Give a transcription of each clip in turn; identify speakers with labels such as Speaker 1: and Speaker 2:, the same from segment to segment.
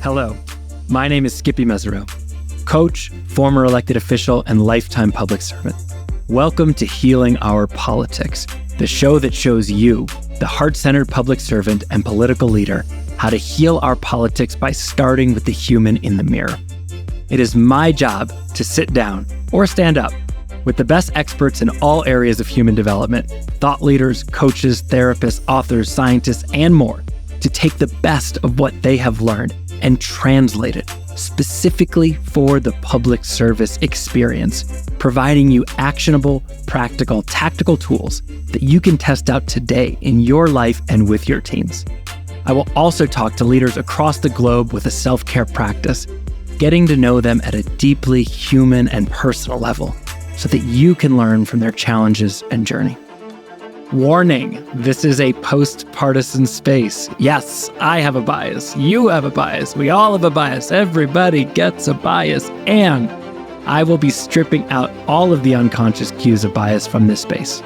Speaker 1: Hello, my name is Skippy Mesereau, coach, former elected official, and lifetime public servant. Welcome to Healing Our Politics, the show that shows you, the heart-centered public servant and political leader, how to heal our politics by starting with the human in the mirror. It is my job to sit down or stand up with the best experts in all areas of human development, thought leaders, coaches, therapists, authors, scientists, and more, to take the best of what they have learned and translate it specifically for the public service experience, providing you actionable, practical, tactical tools that you can test out today in your life and with your teams. I will also talk to leaders across the globe with a self-care practice, getting to know them at a deeply human and personal level so that you can learn from their challenges and journey. Warning, this is a post-partisan space. Yes, I have a bias. You have a bias. We all have a bias. Everybody gets a bias. And I will be stripping out all of the unconscious cues of bias from this space.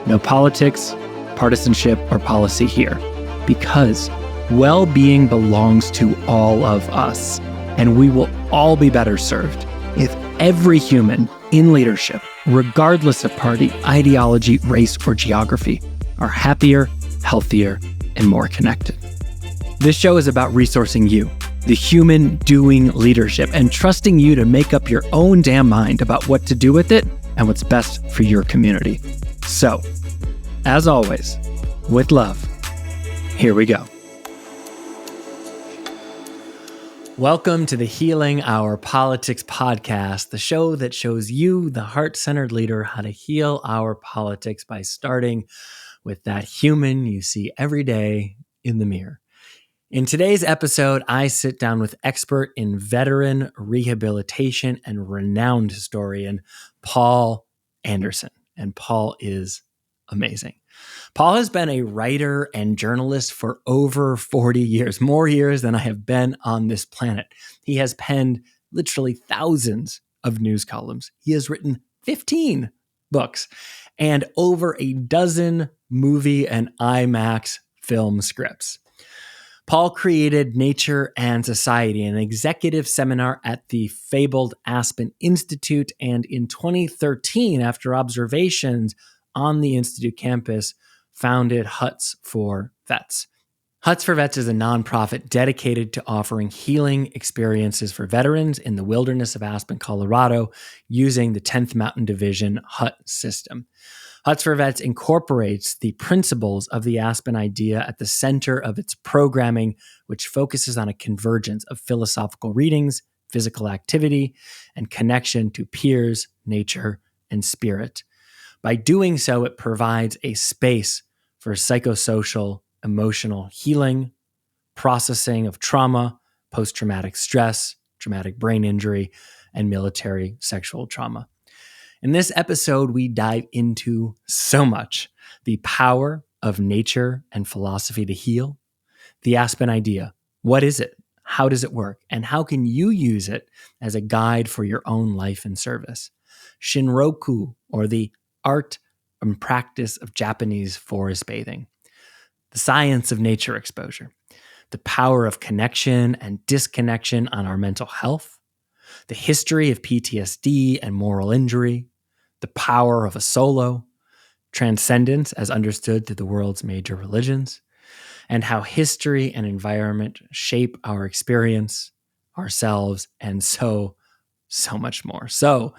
Speaker 1: No politics, partisanship, or policy here. Because well-being belongs to all of us. And we will all be better served if every human in leadership, regardless of party, ideology, race, or geography, are happier, healthier, and more connected. This show is about resourcing you, the human doing leadership, and trusting you to make up your own damn mind about what to do with it and what's best for your community. So, as always, with love, here we go. Welcome to the Healing Our Politics podcast, the show that shows you, the heart-centered leader, how to heal our politics by starting with that human you see every day in the mirror. In today's episode, I sit down with expert in veteran rehabilitation and renowned historian Paul Andersen. And Paul is amazing. Paul has been a writer and journalist for over 40 years, more years than I have been on this planet. He has penned literally thousands of news columns. He has written 15 books and over a dozen movie and IMAX film scripts. Paul created Nature and Society, an executive seminar at the fabled Aspen Institute, and in 2013, after observations on the Institute campus, founded Huts for Vets. Huts for Vets is a nonprofit dedicated to offering healing experiences for veterans in the wilderness of Aspen, Colorado, using the 10th Mountain Division Hut system. Huts for Vets incorporates the principles of the Aspen idea at the center of its programming, which focuses on a convergence of philosophical readings, physical activity, and connection to peers, nature, and spirit. By doing so, it provides a space for psychosocial, emotional healing, processing of trauma, post-traumatic stress, traumatic brain injury, and military sexual trauma. In this episode, we dive into so much: the power of nature and philosophy to heal, the Aspen idea. What is it? How does it work? And how can you use it as a guide for your own life and service? Shinroku, or the art and practice of Japanese forest bathing, the science of nature exposure, the power of connection and disconnection on our mental health, the history of PTSD and moral injury, the power of a solo, transcendence as understood through the world's major religions, and how history and environment shape our experience, ourselves, and so much more. So,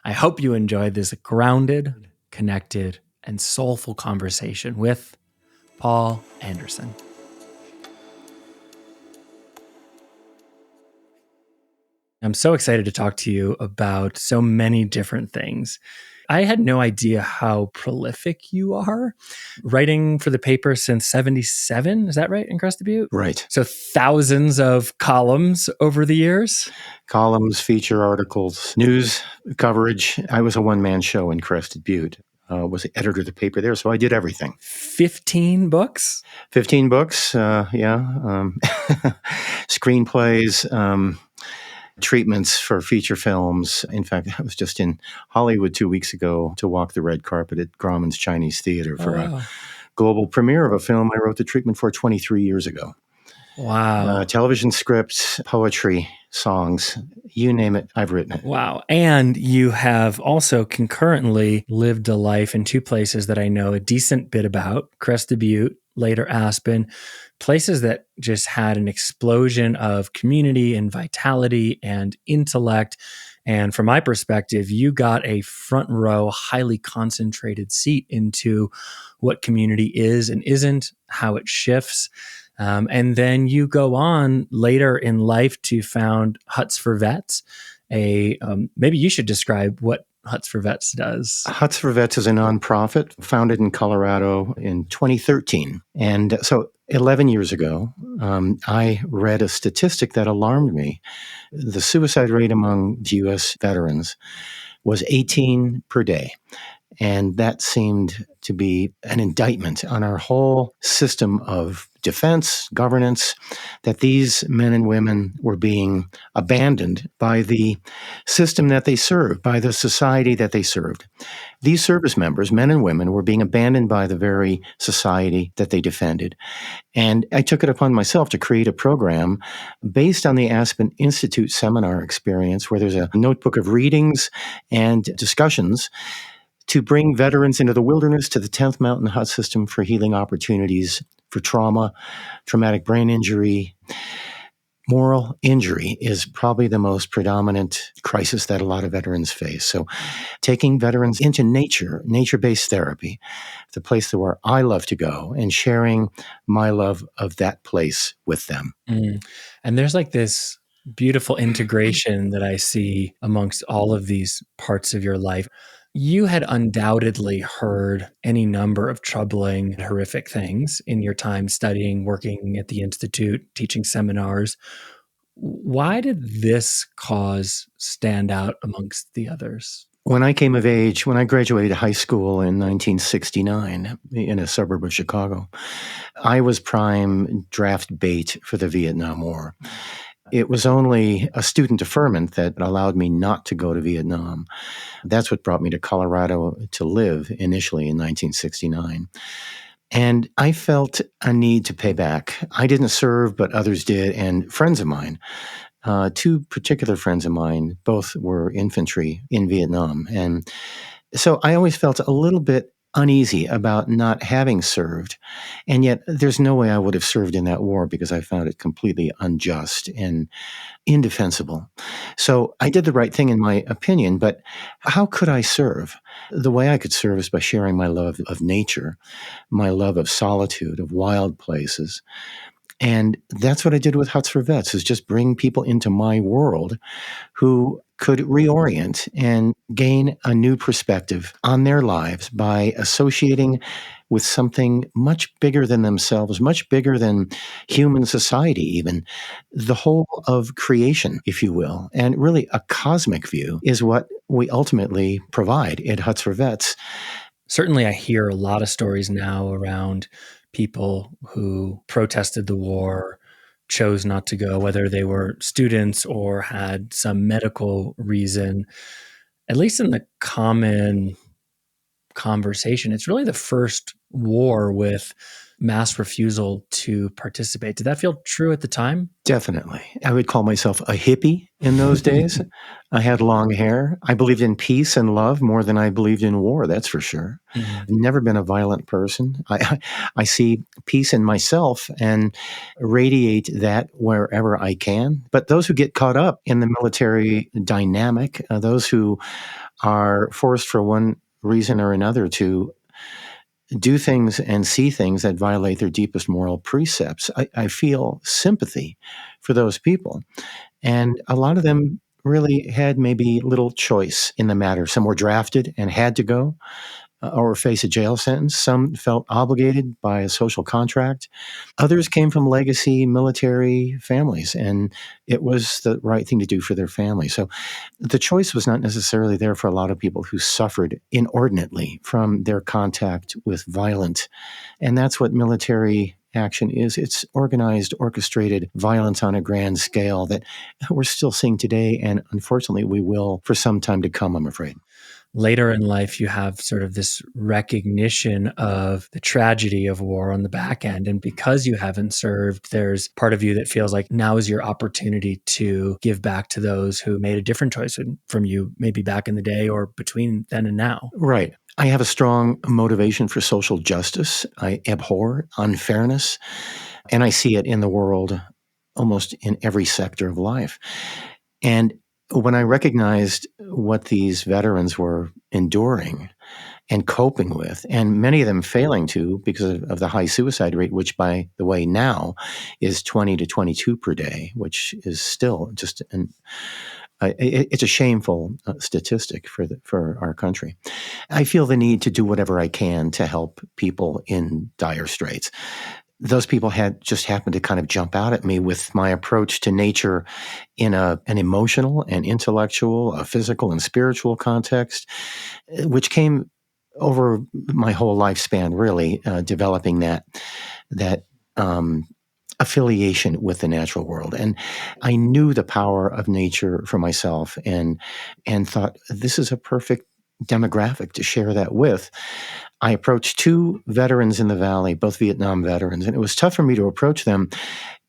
Speaker 1: I hope you enjoyed this grounded, connected, and soulful conversation with Paul Andersen. I'm so excited to talk to you about so many different things. I had no idea how prolific you are, writing for the paper since 1977. Is that right, in Crested Butte?
Speaker 2: Right.
Speaker 1: So thousands of columns over the years?
Speaker 2: Columns, feature articles, news coverage. I was a one-man show in Crested Butte. Was the editor of the paper there, so I did everything.
Speaker 1: 15 books?
Speaker 2: 15 books, screenplays, treatments for feature films. In fact, I was just in Hollywood 2 weeks ago to walk the red carpet at Grauman's Chinese Theater for a global premiere of a film I wrote the treatment for 23 years ago.
Speaker 1: Wow.
Speaker 2: Television scripts, poetry, songs, you name it, I've written it.
Speaker 1: Wow. And you have also concurrently lived a life in two places that I know a decent bit about, Crested Butte, later Aspen, places that just had an explosion of community and vitality and intellect. And from my perspective, you got a front row, highly concentrated seat into what community is and isn't, how it shifts. And then you go on later in life to found Huts for Vets. Maybe you should describe what Huts for Vets does.
Speaker 2: Huts for Vets is a nonprofit founded in Colorado in 2013. And so 11 years ago, I read a statistic that alarmed me. The suicide rate among U.S. veterans was 18 per day. And that seemed to be an indictment on our whole system of defense, governance, that these men and women were being abandoned by the system that they served, by the society that they served. These service members, men and women, were being abandoned by the very society that they defended. And I took it upon myself to create a program based on the Aspen Institute seminar experience, where there's a notebook of readings and discussions to bring veterans into the wilderness, to the 10th Mountain Hut System for healing opportunities for trauma, traumatic brain injury. Moral injury is probably the most predominant crisis that a lot of veterans face. So taking veterans into nature, nature-based therapy, the place where I love to go, and sharing my love of that place with them.
Speaker 1: Mm. And there's like this beautiful integration that I see amongst all of these parts of your life. You had undoubtedly heard any number of troubling, horrific things in your time studying, working at the Institute, teaching seminars. Why did this cause stand out amongst the others?
Speaker 2: When I came of age, when I graduated high school in 1969 in a suburb of Chicago, I was prime draft bait for the Vietnam War. It was only a student deferment that allowed me not to go to Vietnam. That's what brought me to Colorado to live initially in 1969. And I felt a need to pay back. I didn't serve, but others did. And friends of mine, two particular friends of mine, both were infantry in Vietnam. And so I always felt a little bit uneasy about not having served. And yet there's no way I would have served in that war, because I found it completely unjust and indefensible. So I did the right thing in my opinion, but how could I serve? The way I could serve is by sharing my love of nature, my love of solitude, of wild places. And that's what I did with Huts for Vets, is just bring people into my world who could reorient and gain a new perspective on their lives by associating with something much bigger than themselves, much bigger than human society even. The whole of creation, if you will, and really a cosmic view is what we ultimately provide at Huts for Vets.
Speaker 1: Certainly, I hear a lot of stories now around people who protested the war, chose not to go, whether they were students or had some medical reason. At least in the common conversation, it's really the first war with mass refusal to participate. Did that feel true at the time?
Speaker 2: Definitely. I would call myself a hippie in those days. I had long hair. I believed in peace and love more than I believed in war, that's for sure.
Speaker 1: Mhm.
Speaker 2: I've never been a violent person. I see peace in myself and radiate that wherever I can. But those who get caught up in the military dynamic, those who are forced for one reason or another to do things and see things that violate their deepest moral precepts, I feel sympathy for those people. And a lot of them really had maybe little choice in the matter. Some were drafted and had to go or face a jail sentence. Some felt obligated by a social contract. Others came from legacy military families, and it was the right thing to do for their family. So the choice was not necessarily there for a lot of people who suffered inordinately from their contact with violence. And that's what military action is. It's organized, orchestrated violence on a grand scale that we're still seeing today. And unfortunately, we will for some time to come, I'm afraid.
Speaker 1: later in life, you have sort of this recognition of the tragedy of war on the back end. And because you haven't served, there's part of you that feels like now is your opportunity to give back to those who made a different choice from you, maybe back in the day or between then and now.
Speaker 2: Right. I have a strong motivation for social justice. I abhor unfairness, and I see it in the world almost in every sector of life. And when I recognized what these veterans were enduring and coping with, and many of them failing to because of the high suicide rate, which, by the way, now is 20 to 22 per day, which is still just it's a shameful statistic for our country. I feel the need to do whatever I can to help people in dire straits. Those people had just happened to kind of jump out at me with my approach to nature in an emotional and intellectual, a physical and spiritual context, which came over my whole lifespan, really developing that affiliation with the natural world. And I knew the power of nature for myself, and thought this is a perfect demographic to share that with. I approached two veterans in the Valley, both Vietnam veterans, and it was tough for me to approach them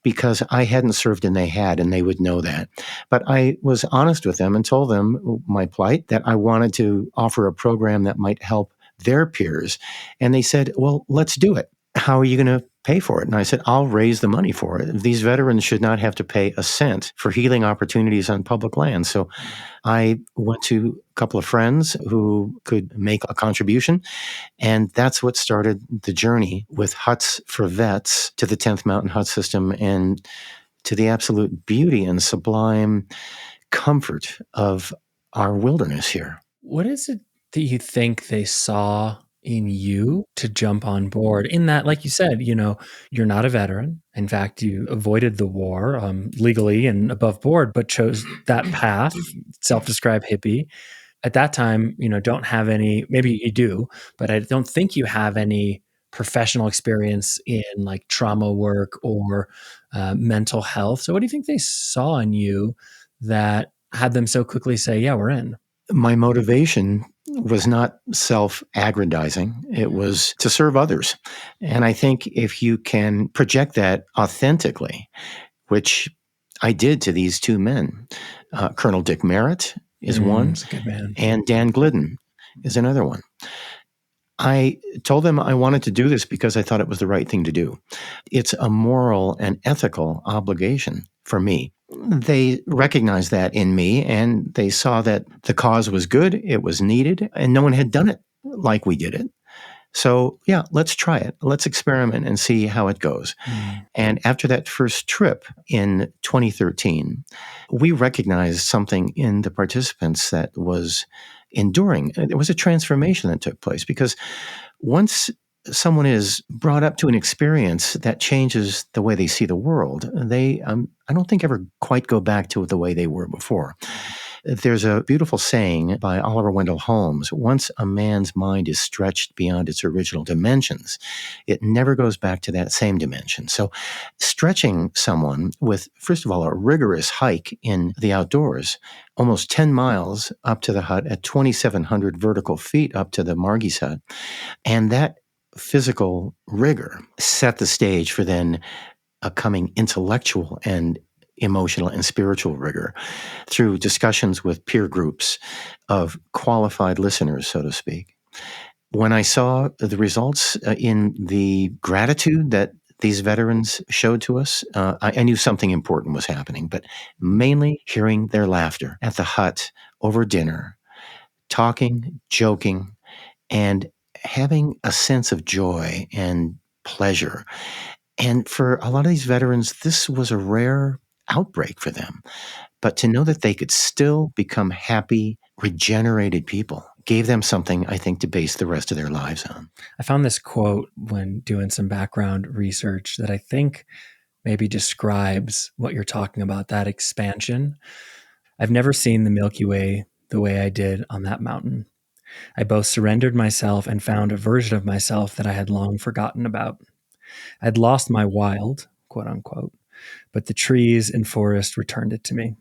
Speaker 2: because I hadn't served and they had, and they would know that. But I was honest with them and told them my plight, that I wanted to offer a program that might help their peers. And they said, well, let's do it. How are you going to pay for it? And I said, I'll raise the money for it. These veterans should not have to pay a cent for healing opportunities on public land. So I went to a couple of friends who could make a contribution. And that's what started the journey with Huts for Vets to the 10th Mountain Hut System and to the absolute beauty and sublime comfort of our wilderness here.
Speaker 1: What is it that you think they saw in you to jump on board? In that, like you said, you're not a veteran. In fact, you avoided the war legally and above board, but chose that path, self-described hippie. At that time, don't have any, maybe you do, but I don't think you have any professional experience in like trauma work or mental health. So what do you think they saw in you that had them so quickly say, yeah, we're in?
Speaker 2: My motivation was not self-aggrandizing. It was to serve others. And I think if you can project that authentically, which I did to these two men, Colonel Dick Merritt is one,
Speaker 1: He's a good man.
Speaker 2: and Dan Glidden is another one. I told them I wanted to do this because I thought it was the right thing to do. It's a moral and ethical obligation for me. They recognized that in me, and they saw that the cause was good, it was needed, and no one had done it like we did it. So, yeah, let's try it. Let's experiment and see how it goes. And after that first trip in 2013, we recognized something in the participants that was enduring. There was a transformation that took place because once someone is brought up to an experience that changes the way they see the world, they, I don't think, ever quite go back to the way they were before. There's a beautiful saying by Oliver Wendell Holmes: once a man's mind is stretched beyond its original dimensions, it never goes back to that same dimension. So stretching someone with, first of all, a rigorous hike in the outdoors, almost 10 miles up to the hut at 2,700 vertical feet up to the Margie's hut, and that physical rigor set the stage for then a coming intellectual and emotional and spiritual rigor through discussions with peer groups of qualified listeners, so to speak. When I saw the results in the gratitude that these veterans showed to us, I knew something important was happening, but mainly hearing their laughter at the hut over dinner, talking, joking, and having a sense of joy and pleasure. And for a lot of these veterans, this was a rare outbreak for them. But to know that they could still become happy, regenerated people gave them something, I think, to base the rest of their lives on.
Speaker 1: I found this quote when doing some background research that I think maybe describes what you're talking about, that expansion. I've never seen the Milky Way the way I did on that mountain. I both surrendered myself and found a version of myself that I had long forgotten about. I'd lost my wild, quote unquote, but the trees and forest returned it to me.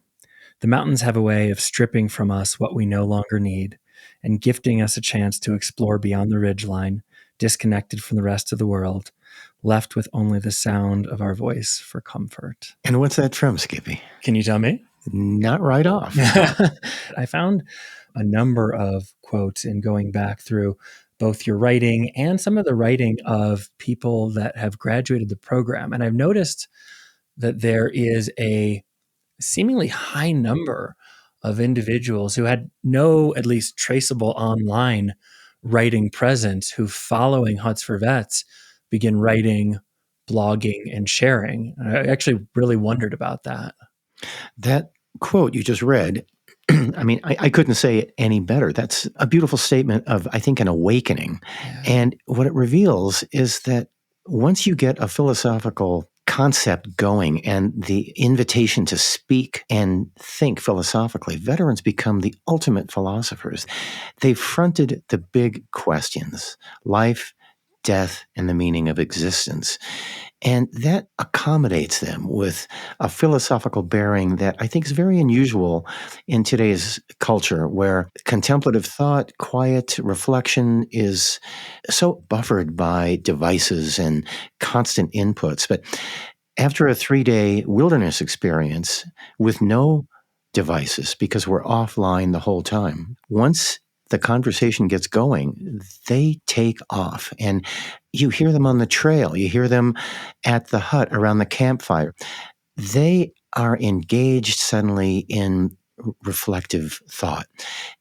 Speaker 1: The mountains have a way of stripping from us what we no longer need, and gifting us a chance to explore beyond the ridgeline, disconnected from the rest of the world, left with only the sound of our voice for comfort.
Speaker 2: And what's that from, Skippy?
Speaker 1: Can you tell me?
Speaker 2: Not right off.
Speaker 1: I found a number of quotes in going back through both your writing and some of the writing of people that have graduated the program. And I've noticed that there is a seemingly high number of individuals who had no, at least traceable online writing presence, who, following Huts for Vets, begin writing, blogging, and sharing. I actually really wondered about that.
Speaker 2: That quote you just read, I mean, I couldn't say it any better. That's a beautiful statement of, I think, an awakening.
Speaker 1: Yeah.
Speaker 2: And what it reveals is that once you get a philosophical concept going and the invitation to speak and think philosophically, veterans become the ultimate philosophers. They've fronted the big questions: life, death, and the meaning of existence. And that accommodates them with a philosophical bearing that I think is very unusual in today's culture, where contemplative thought, quiet reflection is so buffered by devices and constant inputs. But after a 3-day wilderness experience with no devices, because we're offline the whole time, once the conversation gets going, they take off. And you hear them on the trail, you hear them at the hut around the campfire. They are engaged suddenly in reflective thought.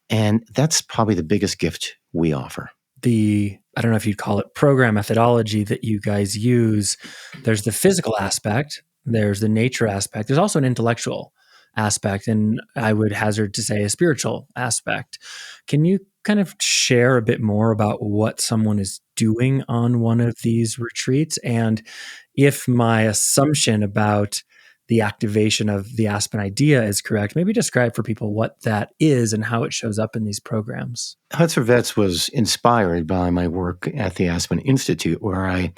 Speaker 2: And that's probably the biggest gift we offer.
Speaker 1: I don't know if you'd call it program methodology that you guys use, there's the physical aspect, there's the nature aspect, there's also an intellectual aspect, and I would hazard to say a spiritual aspect. Can you kind of share a bit more about what someone is doing on one of these retreats? And if my assumption about the activation of the Aspen idea is correct, maybe describe for people what that is and how it shows up in these programs.
Speaker 2: Huts for Vets was inspired by my work at the Aspen Institute, where I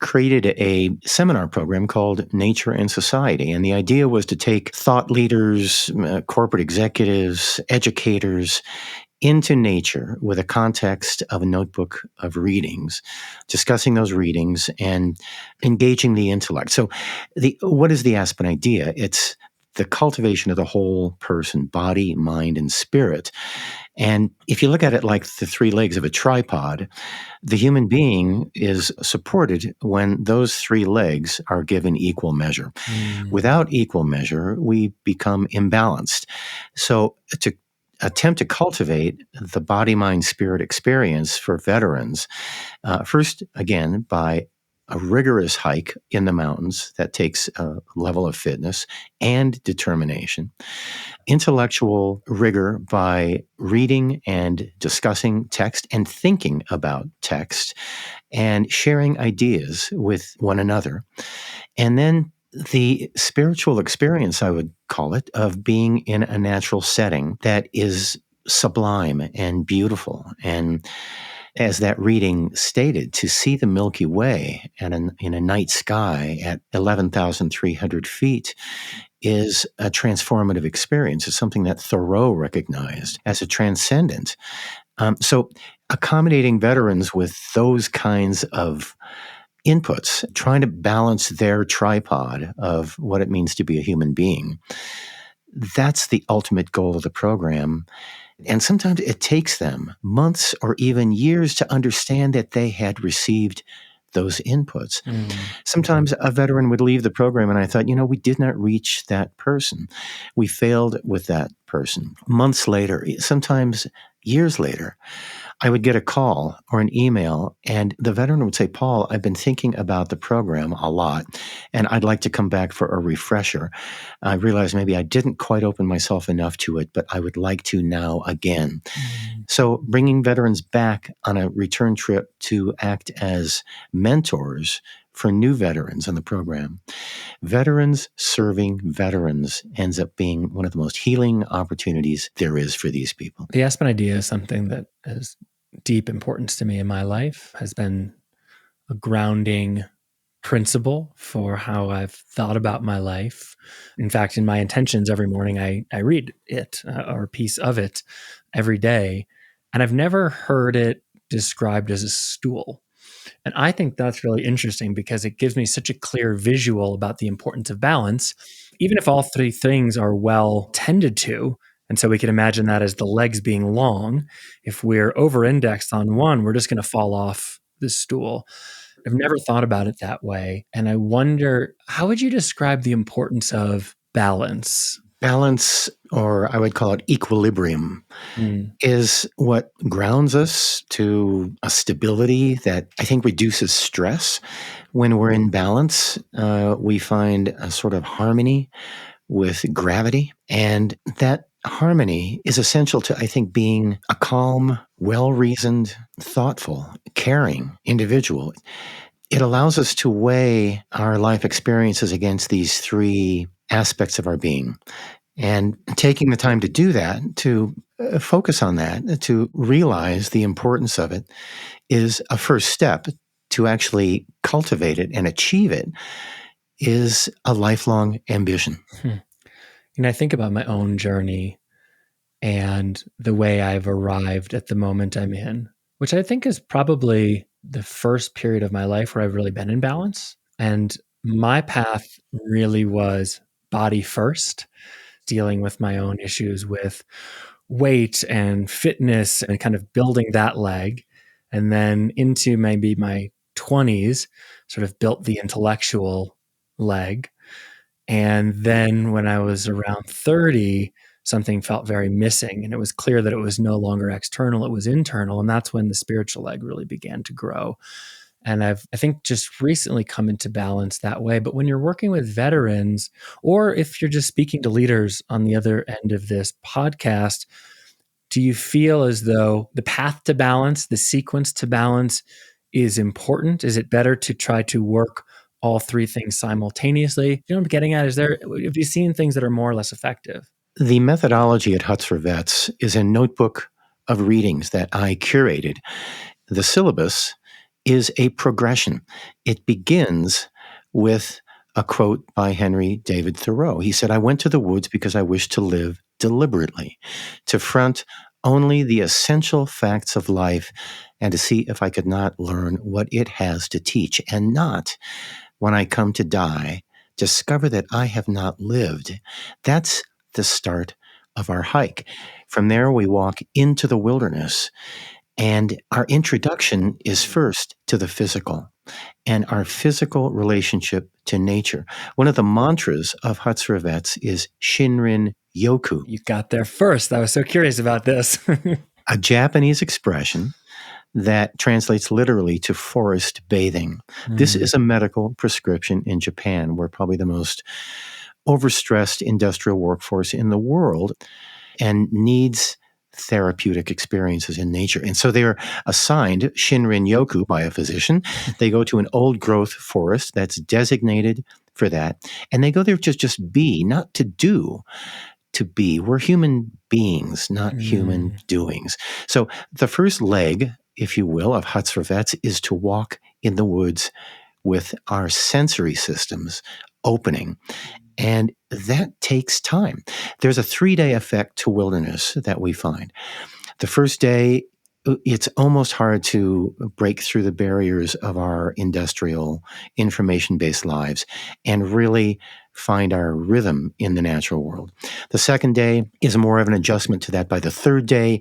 Speaker 2: created a seminar program called Nature and Society. And the idea was to take thought leaders, corporate executives, educators into nature with a context of a notebook of readings, discussing those readings and engaging the intellect. So what is the Aspen idea? It's the cultivation of the whole person, body, mind, and spirit. And if you look at it like the 3 legs of a tripod, the human being is supported when those 3 legs are given equal measure. Without equal measure, we become imbalanced. So to attempt to cultivate the body, mind, spirit experience for veterans, first, again, by a rigorous hike in the mountains that takes a level of fitness and determination. Intellectual rigor by reading and discussing text and thinking about text and sharing ideas with one another. And then the spiritual experience, I would call it, of being in a natural setting that is sublime and beautiful. And as that reading stated, to see the Milky Way in a night sky at 11,300 feet is a transformative experience. It's something that Thoreau recognized as a transcendent. So accommodating veterans with those kinds of inputs, trying to balance their tripod of what it means to be a human being, that's the ultimate goal of the program. And sometimes it takes them months or even years to understand that they had received those inputs. Sometimes a veteran would leave the program and I thought, we did not reach that person. We failed with that person. Months later, sometimes years later, I would get a call or an email, and the veteran would say, Paul, I've been thinking about the program a lot, and I'd like to come back for a refresher. I realized maybe I didn't quite open myself enough to it, but I would like to now again. So bringing veterans back on a return trip to act as mentors for new veterans on the program. Veterans serving veterans ends up being one of the most healing opportunities there is for these people.
Speaker 1: The Aspen idea is something that has deep importance to me in my life, has been a grounding principle for how I've thought about my life. In fact, in my intentions every morning, I read it or a piece of it every day. And I've never heard it described as a stool. And I think that's really interesting because it gives me such a clear visual about the importance of balance, even if all three things are well tended to. And so we can imagine that as the legs being long. If we're over indexed on one, we're just going to fall off the stool. I've never thought about it that way. And I wonder, how would you describe the importance of balance?
Speaker 2: Balance, or I would call it equilibrium,
Speaker 1: Mm.
Speaker 2: is what grounds us to a stability that I think reduces stress. When we're in balance, we find a sort of harmony with gravity. And that harmony is essential to, I think, being a calm, well reasoned, thoughtful, caring individual. It allows us to weigh our life experiences against these three aspects of our being. And taking the time to do that, to focus on that, to realize the importance of it, is a first step. To actually cultivate it and achieve it is a lifelong ambition.
Speaker 1: Hmm. I think about my own journey and the way I've arrived at the moment I'm in, which I think is probably the first period of my life where I've really been in balance. And my path really was body first, dealing with my own issues with weight and fitness and kind of building that leg. And then into maybe my 20s, sort of built the intellectual leg. And then when I was around 30, something felt very missing. And it was clear that it was no longer external, it was internal. And that's when the spiritual leg really began to grow. And I think, just recently come into balance that way. But when you're working with veterans, or if you're just speaking to leaders on the other end of this podcast, do you feel as though the path to balance, the sequence to balance is important? Is it better to try to work all three things simultaneously? You know what I'm getting at? Have you seen things that are more or less effective?
Speaker 2: The methodology at Huts for Vets is a notebook of readings that I curated. The syllabus is a progression. It begins with a quote by Henry David Thoreau. He said, "I went to the woods because I wished to live deliberately, to front only the essential facts of life and to see if I could not learn what it has to teach, and not, when I come to die, discover that I have not lived." That's the start of our hike. From there, we walk into the wilderness, and our introduction is first to the physical and our physical relationship to nature. One of the mantras of Huts for Vets is Shinrin Yoku,
Speaker 1: You got there first. I was so curious about this.
Speaker 2: a Japanese expression that translates literally to forest bathing. This is a medical prescription in Japan. We're probably the most overstressed industrial workforce in the world and needs therapeutic experiences in nature. And so they are assigned Shinrin Yoku by a physician. They go to an old growth forest that's designated for that. And they go there to just be, not to do, to be. We're human beings, not human doings. So the first leg, if you will, of Huts for Vets is to walk in the woods with our sensory systems opening. And that takes time. There's a 3-day effect to wilderness that we find. The first day, it's almost hard to break through the barriers of our industrial, information-based lives and really find our rhythm in the natural world. The second day is more of an adjustment to that. By the third day,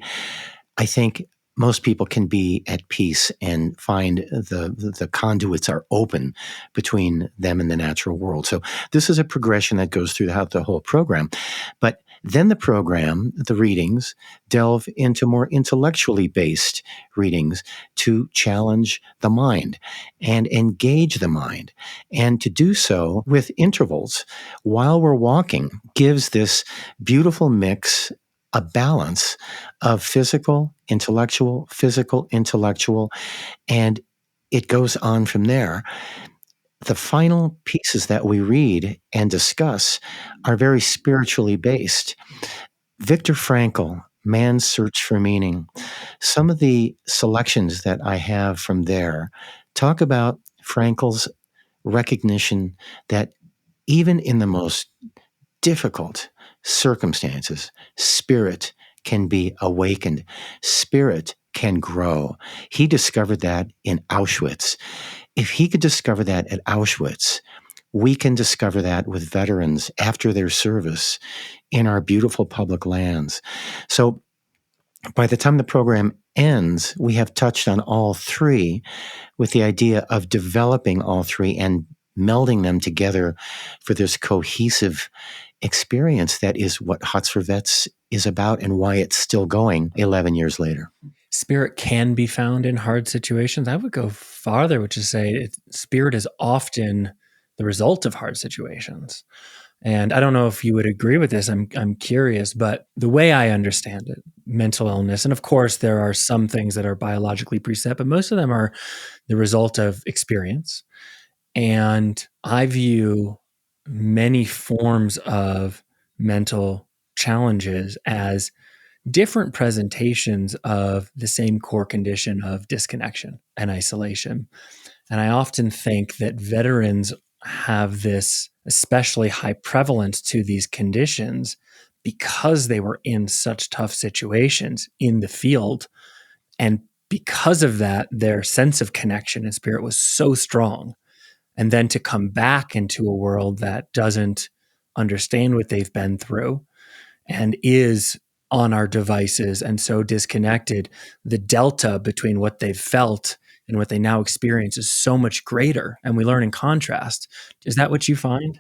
Speaker 2: I think most people can be at peace and find the conduits are open between them and the natural world. So this is a progression that goes throughout the whole program. But then the program, the readings, delve into more intellectually based readings to challenge the mind and engage the mind. And to do so with intervals while we're walking gives this beautiful mix, a balance of physical, intellectual, and it goes on from there. The final pieces that we read and discuss are very spiritually based. Viktor Frankl, Man's Search for Meaning. Some of the selections that I have from there talk about Frankl's recognition that even in the most difficult circumstances, spirit can be awakened. Spirit can grow. He discovered that in Auschwitz. If he could discover that at Auschwitz, we can discover that with veterans after their service in our beautiful public lands. So by the time the program ends, we have touched on all three, with the idea of developing all three and melding them together for this cohesive experience that is what Huts for Vets is about and why it's still going 11 years later.
Speaker 1: Spirit can be found in hard situations. I would go farther, which is say spirit is often the result of hard situations. And I don't know if you would agree with this. I'm curious, but the way I understand it, mental illness, and of course there are some things that are biologically preset, but most of them are the result of experience. And I view many forms of mental challenges as different presentations of the same core condition of disconnection and isolation. And I often think that veterans have this especially high prevalence to these conditions because they were in such tough situations in the field. And because of that, their sense of connection and spirit was so strong. And then to come back into a world that doesn't understand what they've been through and is on our devices and so disconnected, the delta between what they've felt and what they now experience is so much greater. And we learn in contrast. Is that what you find?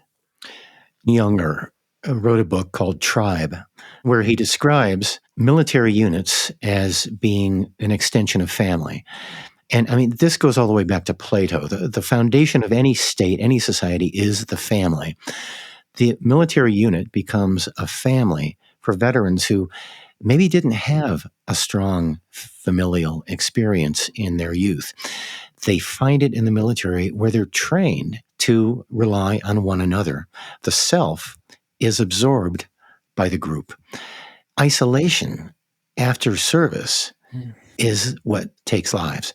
Speaker 2: Younger wrote a book called Tribe, where he describes military units as being an extension of family. And I mean, this goes all the way back to Plato. The foundation of any state, any society is the family. The military unit becomes a family for veterans who maybe didn't have a strong familial experience in their youth. They find it in the military where they're trained to rely on one another. The self is absorbed by the group. Isolation after service is what takes lives.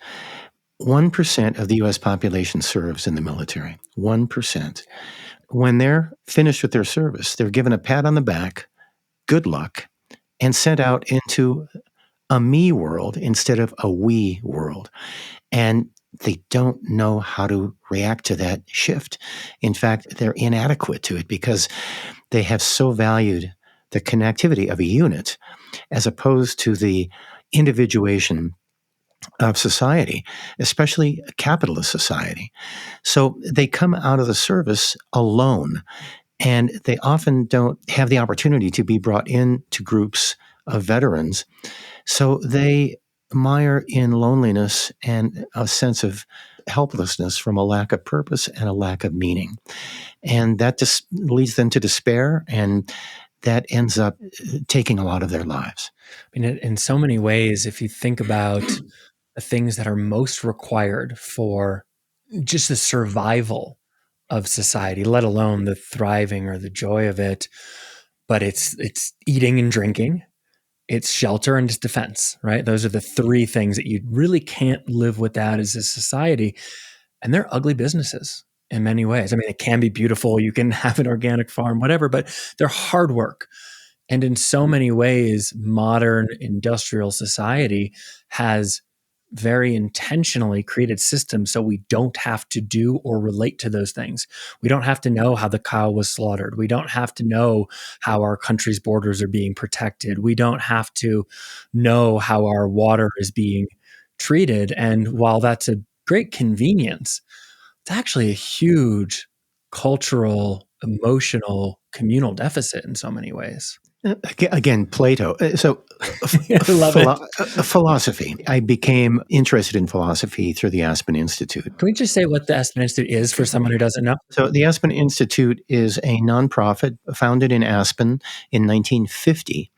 Speaker 2: 1% of the US population serves in the military. 1%. When they're finished with their service, they're given a pat on the back, good luck, and sent out into a me world instead of a we world. And they don't know how to react to that shift. In fact, they're inadequate to it because they have so valued the connectivity of a unit as opposed to the individuation of society, especially a capitalist society. So they come out of the service alone, and they often don't have the opportunity to be brought into groups of veterans. So they mire in loneliness and a sense of helplessness from a lack of purpose and a lack of meaning. And that just leads them to despair, and that ends up taking a lot of their lives.
Speaker 1: I mean, in so many ways, if you think about the things that are most required for just the survival of society, let alone the thriving or the joy of it, but it's eating and drinking, it's shelter, and it's defense, right? Those are the three things that you really can't live without as a society. And they're ugly businesses in many ways. I mean, it can be beautiful. You can have an organic farm, whatever, but they're hard work. And in so many ways, modern industrial society has very intentionally created systems so we don't have to do or relate to those things. We don't have to know how the cow was slaughtered. We don't have to know how our country's borders are being protected. We don't have to know how our water is being treated. And while that's a great convenience, it's actually a huge cultural, emotional, communal deficit in so many ways.
Speaker 2: Again, Plato. So,
Speaker 1: I love it.
Speaker 2: Philosophy. I became interested in philosophy through the Aspen Institute.
Speaker 1: Can we just say what the Aspen Institute is for someone who doesn't know?
Speaker 2: So, the Aspen Institute is a nonprofit founded in Aspen in 1950.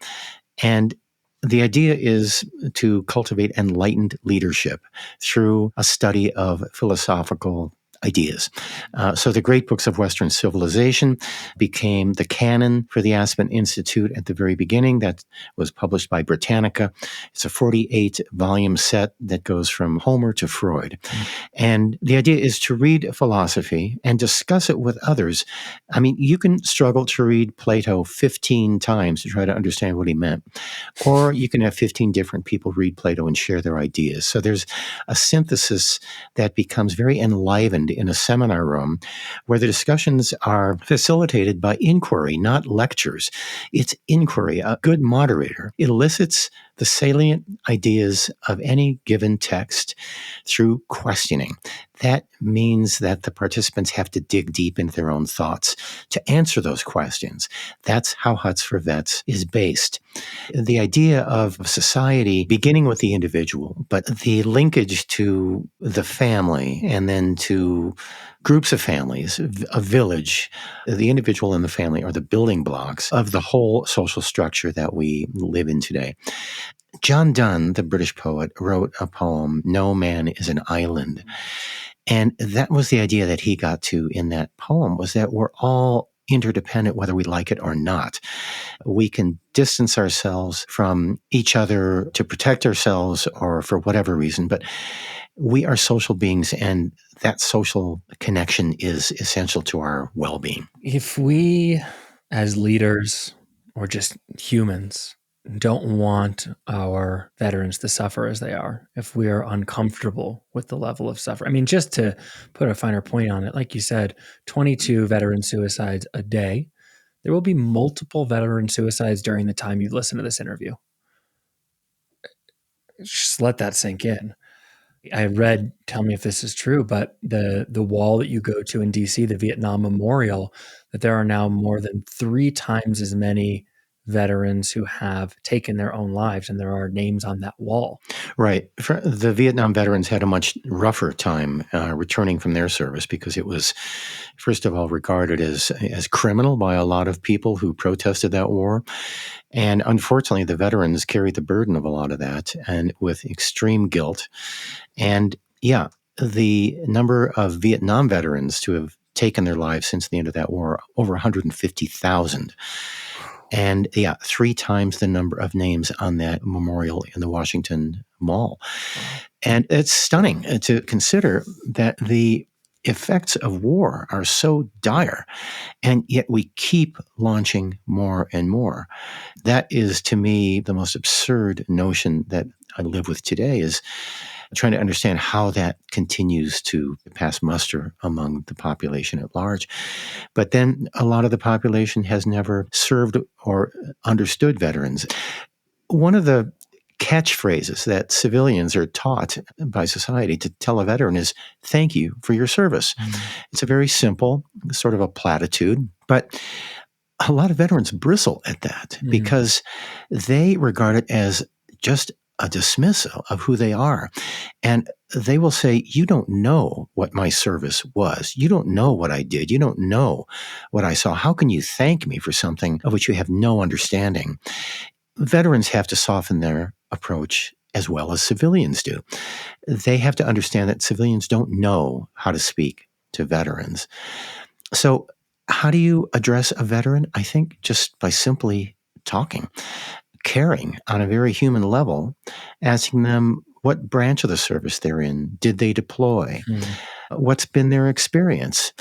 Speaker 2: And the idea is to cultivate enlightened leadership through a study of philosophical ideas. So the great books of Western civilization became the canon for the Aspen Institute at the very beginning. That was published by Britannica. It's a 48-volume set that goes from Homer to Freud. And the idea is to read philosophy and discuss it with others. I mean, you can struggle to read Plato 15 times to try to understand what he meant. Or you can have 15 different people read Plato and share their ideas. So there's a synthesis that becomes very enlivened in a seminar room where the discussions are facilitated by inquiry, not lectures. It's inquiry. A good moderator elicits the salient ideas of any given text through questioning. That means that the participants have to dig deep into their own thoughts to answer those questions. That's how Huts for Vets is based. The idea of society beginning with the individual, but the linkage to the family and then to groups of families, a village, the individual and the family are the building blocks of the whole social structure that we live in today. John Donne, the British poet, wrote a poem, No Man is an Island. And that was the idea that he got to in that poem, was that we're all interdependent whether we like it or not. We can distance ourselves from each other to protect ourselves or for whatever reason, but we are social beings, and that social connection is essential to our well-being.
Speaker 1: If we, as leaders or just humans, don't want our veterans to suffer as they are, if we are uncomfortable with the level of suffering, I mean, just to put a finer point on it, like you said, 22 veteran suicides a day, there will be multiple veteran suicides during the time you listen to this interview. Just let that sink in. I read, tell me if this is true, but the wall that you go to in DC, the Vietnam Memorial, that there are now more than 3 times as many veterans who have taken their own lives, and there are names on that wall.
Speaker 2: Right. The Vietnam veterans had a much rougher time returning from their service because it was, first of all, regarded as criminal by a lot of people who protested that war. And unfortunately, the veterans carried the burden of a lot of that, and with extreme guilt. And yeah, the number of Vietnam veterans to have taken their lives since the end of that war, over 150,000. And yeah, 3 times the number of names on that memorial in the Washington Mall. And it's stunning to consider that the effects of war are so dire, and yet we keep launching more and more. That is, to me, the most absurd notion that I live with today, is trying to understand how that continues to pass muster among the population at large. But then a lot of the population has never served or understood veterans. One of the catchphrases that civilians are taught by society to tell a veteran is, thank you for your service. It's a very simple, sort of a platitude, but a lot of veterans bristle at that because they regard it as just a dismissal of who they are. And they will say, you don't know what my service was. You don't know what I did. You don't know what I saw. How can you thank me for something of which you have no understanding? Veterans have to soften their approach as well as civilians do. They have to understand that civilians don't know how to speak to veterans. So how do you address a veteran? I think just by simply talking, caring on a very human level, asking them what branch of the service they're in. Did they deploy? What's been their experience?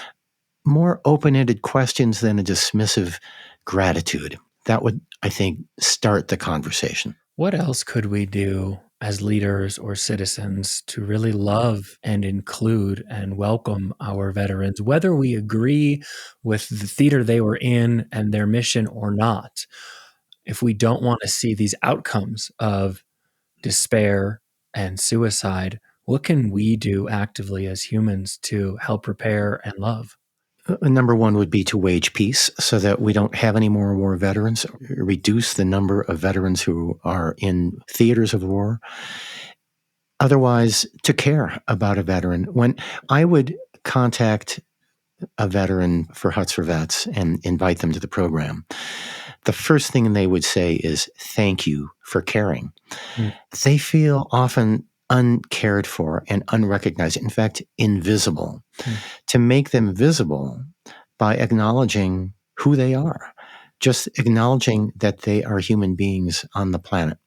Speaker 2: More open-ended questions than a dismissive gratitude. That would, I think, start the conversation.
Speaker 1: What else could we do as leaders or citizens to really love and include and welcome our veterans, whether we agree with the theater they were in and their mission or not? If we don't want to see these outcomes of despair and suicide, what can we do actively as humans to help repair and love?
Speaker 2: Number one would be to wage peace so that we don't have any more war veterans, reduce the number of veterans who are in theaters of war. Otherwise, to care about a veteran. When I would contact a veteran for Huts for Vets and invite them to the program, the first thing they would say is, thank you for caring. They feel often uncared for and unrecognized, in fact, invisible.
Speaker 1: Hmm.
Speaker 2: To make them visible by acknowledging who they are, just acknowledging that they are human beings on the planet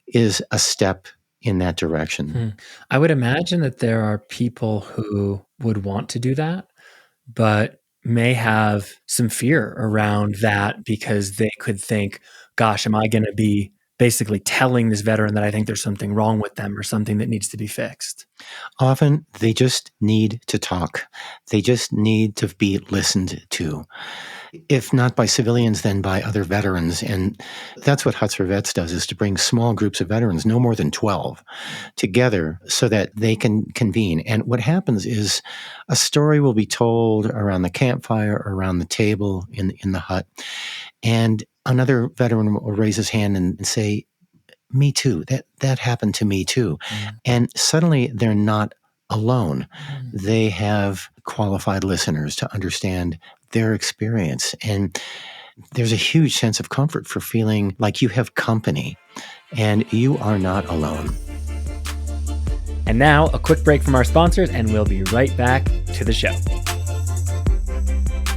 Speaker 2: is a step in that direction.
Speaker 1: I would imagine that there are people who would want to do that, but may have some fear around that because they could think, gosh, am I going to be basically telling this veteran that I think there's something wrong with them or something that needs to be fixed?
Speaker 2: Often they just need to talk. They just need to be listened to. If not by civilians, then by other veterans. And that's what Huts for Vets does, is to bring small groups of veterans, no more than 12, together so that they can convene. And what happens is a story will be told around the campfire, around the table in the hut. And another veteran will raise his hand and say, me too. That happened to me too. And suddenly they're not alone. They have qualified listeners to understand their experience. And there's a huge sense of comfort for feeling like you have company and you are not alone.
Speaker 1: And now, a quick break from our sponsors, and we'll be right back to the show.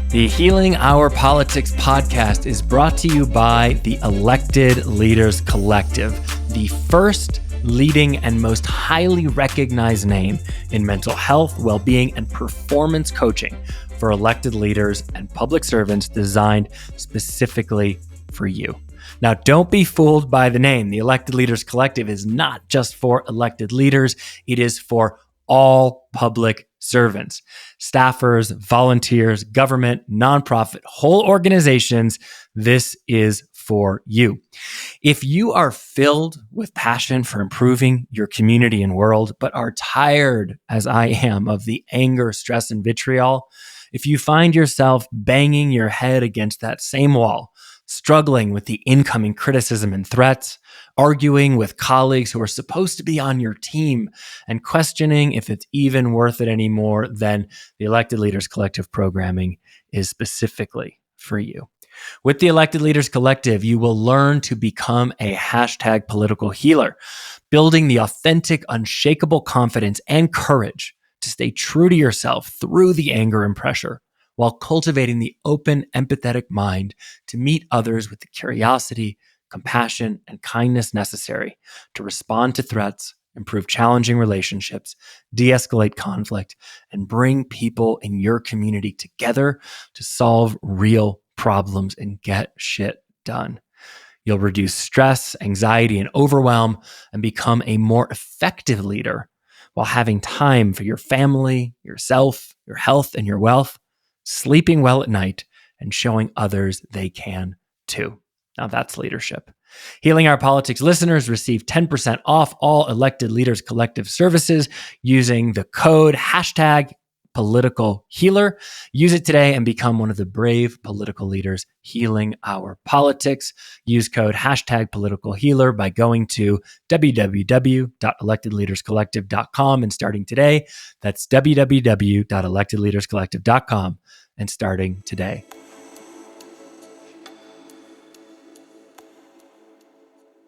Speaker 1: The Healing Our Politics podcast is brought to you by the Elected Leaders Collective, the first, leading, and most highly recognized name in mental health, well-being, and performance coaching for elected leaders and public servants, designed specifically for you. Now, don't be fooled by the name. The Elected Leaders Collective is not just for elected leaders. It is for all public servants, staffers, volunteers, government, nonprofit, whole organizations. This is for you. If you are filled with passion for improving your community and world, but are tired, as I am, of the anger, stress, and vitriol, if you find yourself banging your head against that same wall, struggling with the incoming criticism and threats, arguing with colleagues who are supposed to be on your team, and questioning if it's even worth it anymore, then the Elected Leaders Collective programming is specifically for you. With the Elected Leaders Collective, you will learn to become a hashtag political healer, building the authentic, unshakable confidence and courage to stay true to yourself through the anger and pressure, while cultivating the open, empathetic mind to meet others with the curiosity, compassion, and kindness necessary to respond to threats, improve challenging relationships, de-escalate conflict, and bring people in your community together to solve real problems and get shit done. You'll reduce stress, anxiety, and overwhelm and become a more effective leader while having time for your family, yourself, your health, and your wealth, sleeping well at night, and showing others they can too. Now that's leadership. Healing Our Politics listeners receive 10% off all Elected Leaders Collective services using the code hashtag political healer. Use it today and become one of the brave political leaders healing our politics. Use code hashtag political healer by going to www.electedleaderscollective.com and starting today. That's www.electedleaderscollective.com and starting today.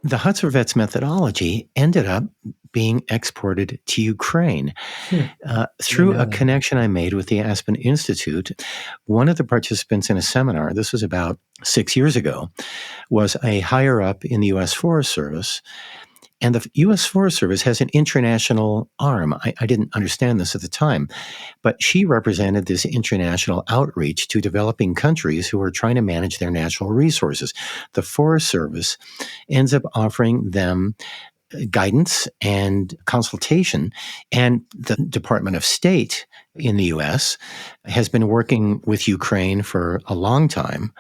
Speaker 2: The Huts for Vets methodology ended up being exported to Ukraine through a connection I made with the Aspen Institute. One of the participants in a seminar, this was about 6 years ago, was a higher up in the U.S. Forest Service. And the U.S. Forest Service has an international arm. I didn't understand this at the time, but she represented this international outreach to developing countries who are trying to manage their natural resources. The Forest Service ends up offering them guidance and consultation, and the Department of State in the U.S. has been working with Ukraine for a long time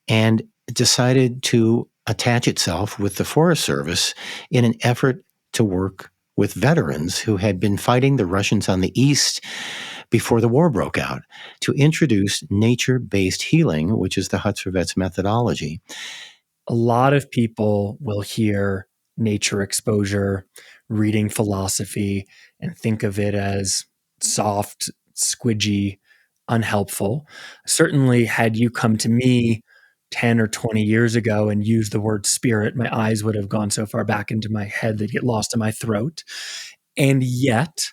Speaker 2: and decided to attach itself with the Forest Service in an effort to work with veterans who had been fighting the Russians on the east before the war broke out, to introduce nature-based healing, which is the Huts for Vets methodology.
Speaker 1: A lot of people will hear nature exposure, reading philosophy, and think of it as soft, squidgy, unhelpful. Certainly, had you come to me 10 or 20 years ago and used the word spirit, my eyes would have gone so far back into my head they'd get lost in my throat. And yet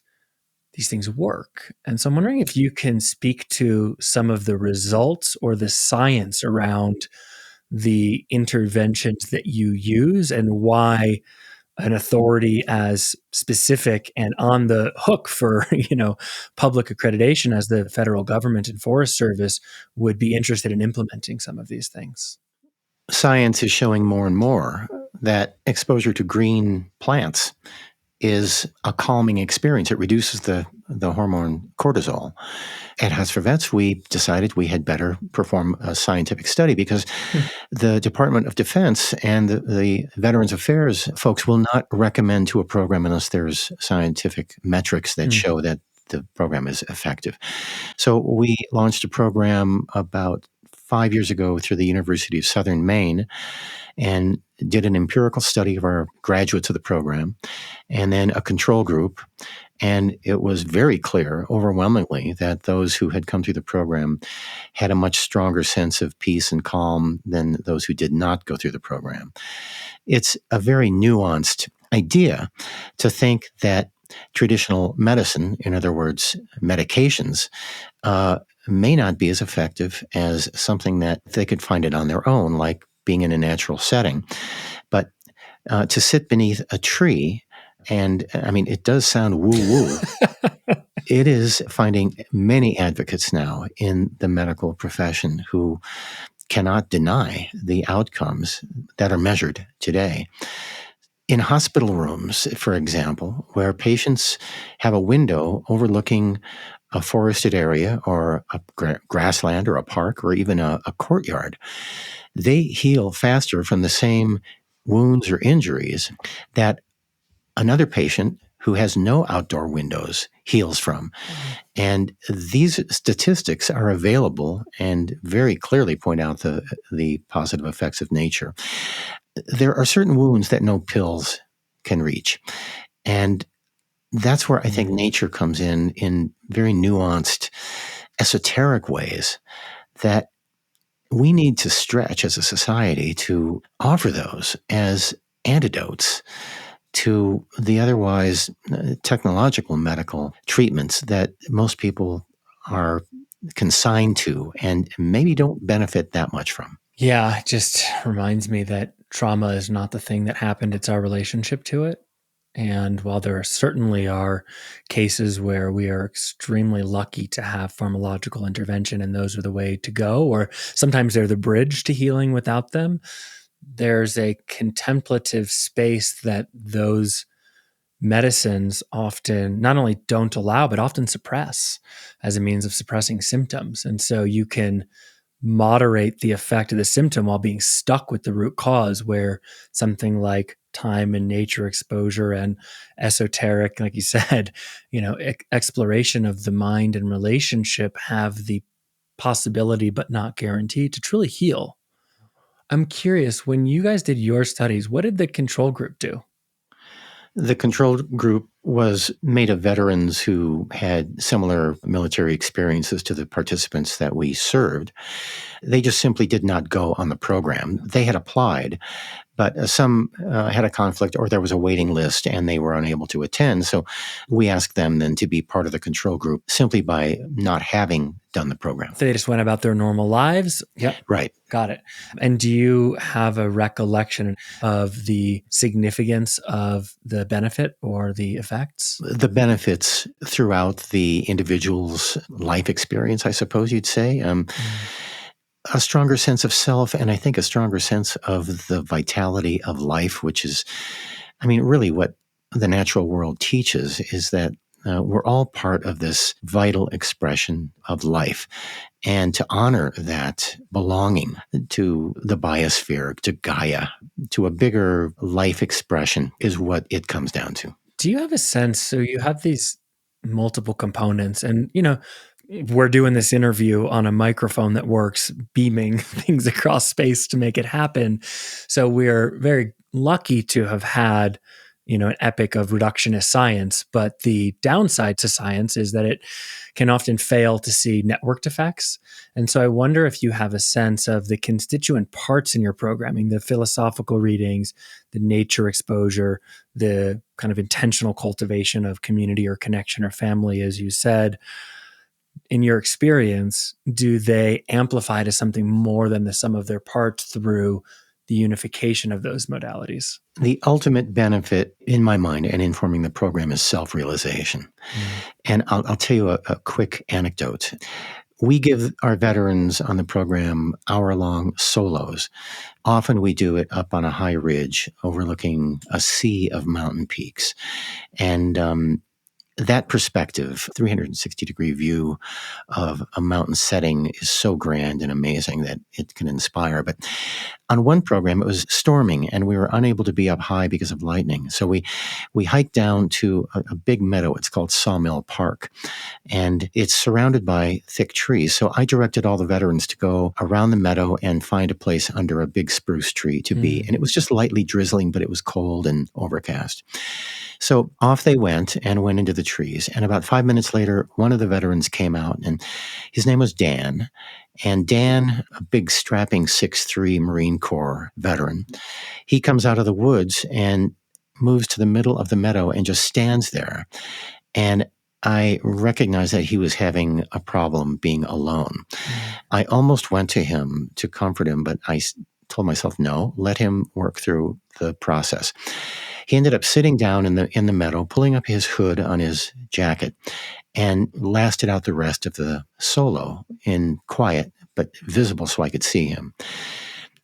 Speaker 1: these things work. And so I'm wondering if you can speak to some of the results or the science around the interventions that you use and why an authority as specific and on the hook for public accreditation as the federal government and Forest Service would be interested in implementing some of these things.
Speaker 2: Science is showing more and more that exposure to green plants is a calming experience. It reduces the hormone cortisol. At House for Vets, we decided we had better perform a scientific study because the Department of Defense and the Veterans Affairs folks will not recommend to a program unless there's scientific metrics that show that the program is effective. So we launched a program about 5 years ago through the University of Southern Maine and did an empirical study of our graduates of the program and then a control group. And it was very clear, overwhelmingly, that those who had come through the program had a much stronger sense of peace and calm than those who did not go through the program. It's a very nuanced idea to think that traditional medicine, in other words, medications, may not be as effective as something that they could find it on their own, like being in a natural setting. But to sit beneath a tree, and I mean, it does sound woo-woo. It is finding many advocates now in the medical profession who cannot deny the outcomes that are measured today. In hospital rooms, for example, where patients have a window overlooking a forested area or a grassland or a park or even a courtyard, they heal faster from the same wounds or injuries that another patient who has no outdoor windows heals from. And these statistics are available and very clearly point out the positive effects of nature. There are certain wounds that no pills can reach. And that's where I think nature comes in very nuanced, esoteric ways that we need to stretch as a society to offer those as antidotes to the otherwise technological medical treatments that most people are consigned to and maybe don't benefit that much from.
Speaker 1: Yeah, it just reminds me that trauma is not the thing that happened, it's our relationship to it. And while there certainly are cases where we are extremely lucky to have pharmacological intervention and those are the way to go, or sometimes they're the bridge to healing without them, there's a contemplative space that those medicines often not only don't allow, but often suppress as a means of suppressing symptoms. And so you can moderate the effect of the symptom while being stuck with the root cause, where something like time and nature exposure and esoteric, like you said, exploration of the mind and relationship have the possibility, but not guaranteed, to truly heal. I'm curious, when you guys did your studies, what did the control group do?
Speaker 2: The control group was made of veterans who had similar military experiences to the participants that we served. They just simply did not go on the program. They had applied, but some had a conflict or there was a waiting list and they were unable to attend. So we asked them then to be part of the control group simply by not having done the program.
Speaker 1: They just went about their normal lives? Yep.
Speaker 2: Right.
Speaker 1: Got it. And do you have a recollection of the significance of the benefit or the effects?
Speaker 2: The benefits throughout the individual's life experience, I suppose you'd say. A stronger sense of self, and I think a stronger sense of the vitality of life, which is, I mean, really what the natural world teaches is that we're all part of this vital expression of life. And to honor that belonging to the biosphere, to Gaia, to a bigger life expression is what it comes down to.
Speaker 1: Do you have a sense? So you have these multiple components, and we're doing this interview on a microphone that works, beaming things across space to make it happen. So we're very lucky to have had an epic of reductionist science. But the downside to science is that it can often fail to see networked effects. And so I wonder if you have a sense of the constituent parts in your programming, the philosophical readings, the nature exposure, the kind of intentional cultivation of community or connection or family, as you said. In your experience, do they amplify to something more than the sum of their parts through the unification of those modalities?
Speaker 2: The ultimate benefit, in my mind, and informing the program is self-realization. And I'll tell you a quick anecdote. We give our veterans on the program hour-long solos. Often we do it up on a high ridge overlooking a sea of mountain peaks. And that perspective, 360-degree view of a mountain setting, is so grand and amazing that it can inspire. But on one program, it was storming, and we were unable to be up high because of lightning. So we hiked down to a big meadow. It's called Sawmill Park, and it's surrounded by thick trees. So I directed all the veterans to go around the meadow and find a place under a big spruce tree to be. And it was just lightly drizzling, but it was cold and overcast. So off they went into the trees. And about 5 minutes later, one of the veterans came out, and his name was Dan. And Dan, a big strapping 6'3" Marine Corps veteran, he comes out of the woods and moves to the middle of the meadow and just stands there. And I recognized that he was having a problem being alone. I almost went to him to comfort him, but I told myself, no, let him work through the process. He ended up sitting down in the meadow, pulling up his hood on his jacket, and lasted out the rest of the solo in quiet, but visible so I could see him.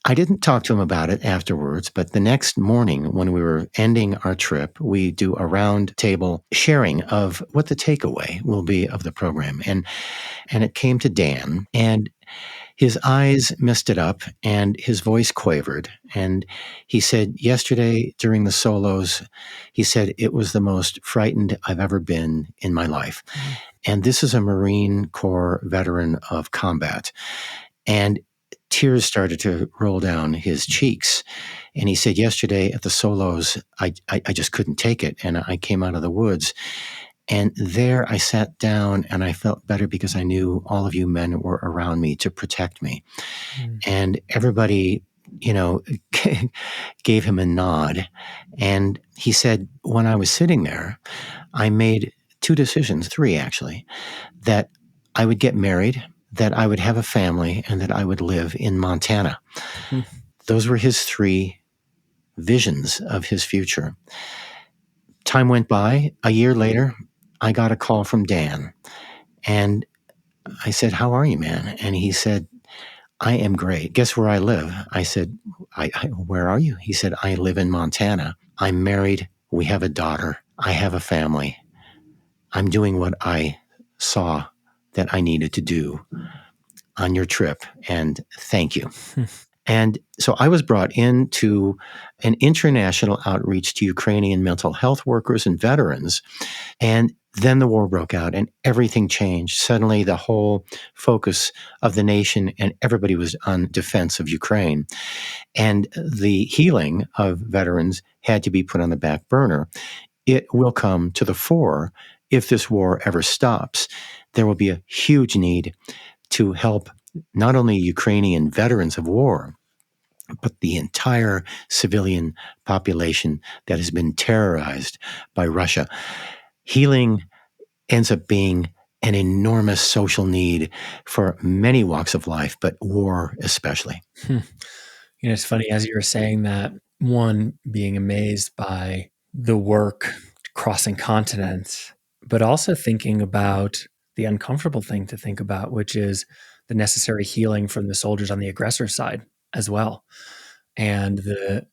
Speaker 2: I didn't talk to him about it afterwards, but the next morning when we were ending our trip, we do a round table sharing of what the takeaway will be of the program. And it came to Dan, and his eyes misted up and his voice quavered. And he said, yesterday during the solos, he said, it was the most frightened I've ever been in my life. And this is a Marine Corps veteran of combat. And tears started to roll down his cheeks. And he said, yesterday at the solos, I just couldn't take it. And I came out of the woods. And there I sat down and I felt better because I knew all of you men were around me to protect me. And everybody, gave him a nod. And he said, when I was sitting there, I made 2 decisions, 3 actually, that I would get married, that I would have a family, and that I would live in Montana. Those were his 3 visions of his future. Time went by. A year later, I got a call from Dan, and I said, how are you, man? And he said, I am great. Guess where I live? I said, where are you? He said, I live in Montana. I'm married. We have a daughter. I have a family. I'm doing what I saw that I needed to do on your trip, and thank you. And so I was brought into an international outreach to Ukrainian mental health workers and veterans. And then the war broke out and everything changed. Suddenly the whole focus of the nation and everybody was on defense of Ukraine. And the healing of veterans had to be put on the back burner. It will come to the fore if this war ever stops. There will be a huge need to help not only Ukrainian veterans of war, but the entire civilian population that has been terrorized by Russia. Healing ends up being an enormous social need for many walks of life, but war especially.
Speaker 1: It's funny, as you were saying that, one, being amazed by the work crossing continents, but also thinking about the uncomfortable thing to think about, which is the necessary healing from the soldiers on the aggressor side as well. And the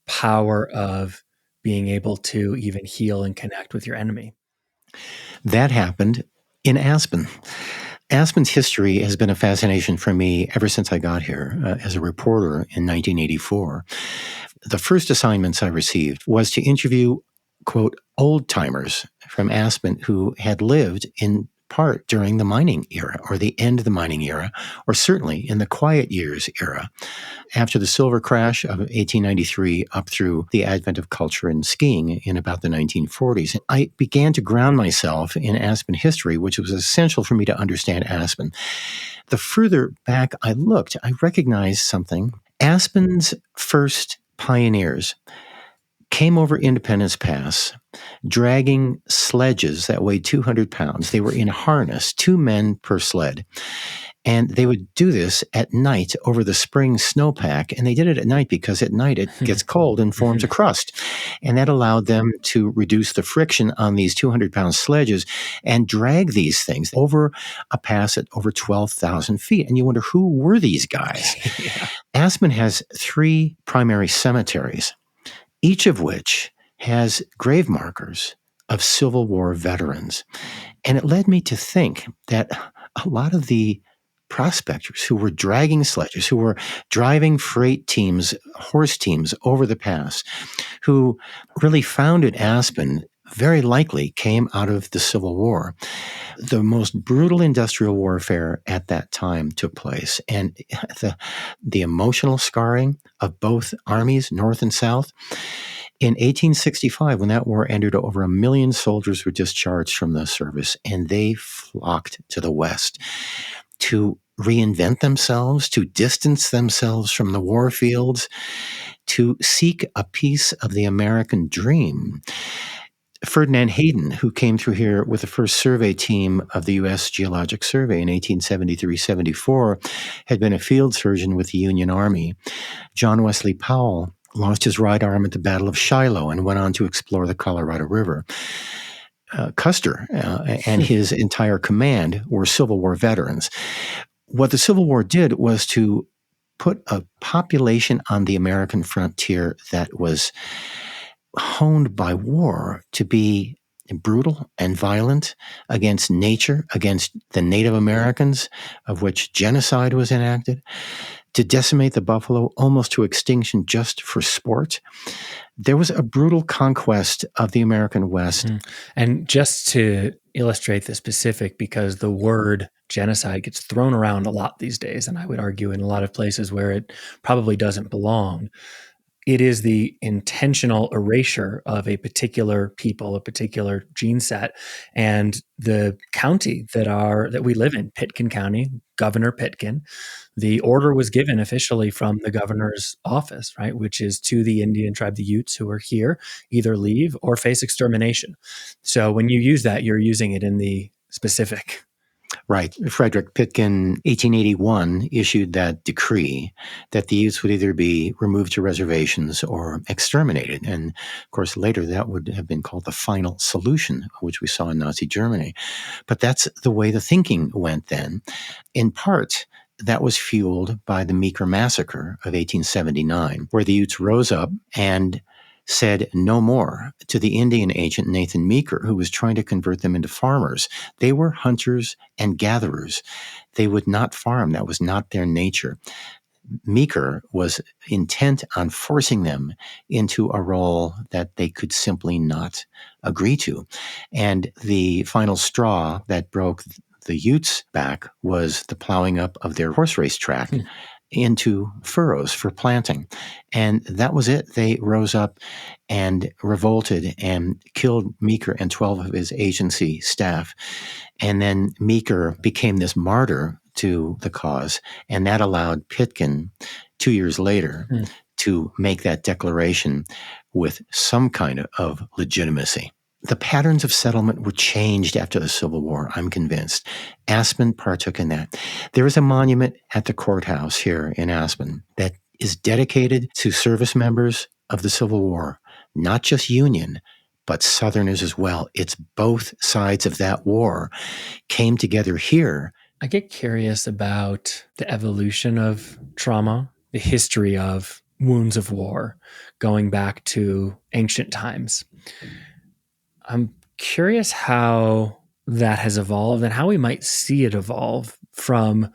Speaker 1: power of being able to even heal and connect with your enemy.
Speaker 2: That happened in Aspen. Aspen's history has been a fascination for me ever since I got here as a reporter in 1984. The first assignments I received was to interview, quote, old-timers from Aspen who had lived in part during the mining era, or the end of the mining era, or certainly in the quiet years era, after the silver crash of 1893 up through the advent of culture and skiing in about the 1940s. I began to ground myself in Aspen history, which was essential for me to understand Aspen. The further back I looked, I recognized something. Aspen's first pioneers came over Independence Pass dragging sledges that weighed 200 pounds. They were in harness, 2 men per sled. And they would do this at night over the spring snowpack. And they did it at night because at night it gets cold and forms a crust. And that allowed them to reduce the friction on these 200-pound sledges and drag these things over a pass at over 12,000 feet. And you wonder, who were these guys?
Speaker 1: Yeah.
Speaker 2: Aspen has 3 primary cemeteries, each of which has grave markers of Civil War veterans. And it led me to think that a lot of the prospectors who were dragging sledges, who were driving freight teams, horse teams over the pass, who really founded Aspen, very likely came out of the Civil War. The most brutal industrial warfare at that time took place. And the emotional scarring of both armies, North and South. In 1865, when that war ended, over 1 million soldiers were discharged from the service, and they flocked to the West to reinvent themselves, to distance themselves from the war fields, to seek a piece of the American dream. Ferdinand Hayden, who came through here with the first survey team of the U.S. Geologic Survey in 1873-74, had been a field surgeon with the Union Army. John Wesley Powell lost his right arm at the Battle of Shiloh and went on to explore the Colorado River. Custer and his entire command were Civil War veterans. What the Civil War did was to put a population on the American frontier that was honed by war to be brutal and violent against nature, against the Native Americans, of which genocide was enacted, to decimate the buffalo almost to extinction just for sport. There was a brutal conquest of the American West.
Speaker 1: And just to illustrate the specific, because the word genocide gets thrown around a lot these days, and I would argue in a lot of places where it probably doesn't belong. It is the intentional erasure of a particular people, a particular gene set, and the county that we live in, Pitkin County, Governor Pitkin. The order was given officially from the governor's office, right, which is to the Indian tribe, the Utes who are here, either leave or face extermination. So when you use that, you're using it in the specific.
Speaker 2: Right. Frederick Pitkin, 1881, issued that decree that the Utes would either be removed to reservations or exterminated. And of course, later that would have been called the final solution, which we saw in Nazi Germany. But that's the way the thinking went then. In part, that was fueled by the Meeker Massacre of 1879, where the Utes rose up and said no more to the Indian agent Nathan Meeker, who was trying to convert them into farmers. They were hunters and gatherers. They would not farm. That was not their nature. Meeker was intent on forcing them into a role that they could simply not agree to. And the final straw that broke the Utes' back was the plowing up of their horse race track into furrows for planting. And that was it. They rose up and revolted and killed Meeker and 12 of his agency staff. And then Meeker became this martyr to the cause. And that allowed Pitkin 2 years later to make that declaration with some kind of legitimacy. The patterns of settlement were changed after the Civil War, I'm convinced. Aspen partook in that. There is a monument at the courthouse here in Aspen that is dedicated to service members of the Civil War, not just Union, but Southerners as well. It's both sides of that war came together here.
Speaker 1: I get curious about the evolution of trauma, the history of wounds of war, going back to ancient times. I'm curious how that has evolved and how we might see it evolve from,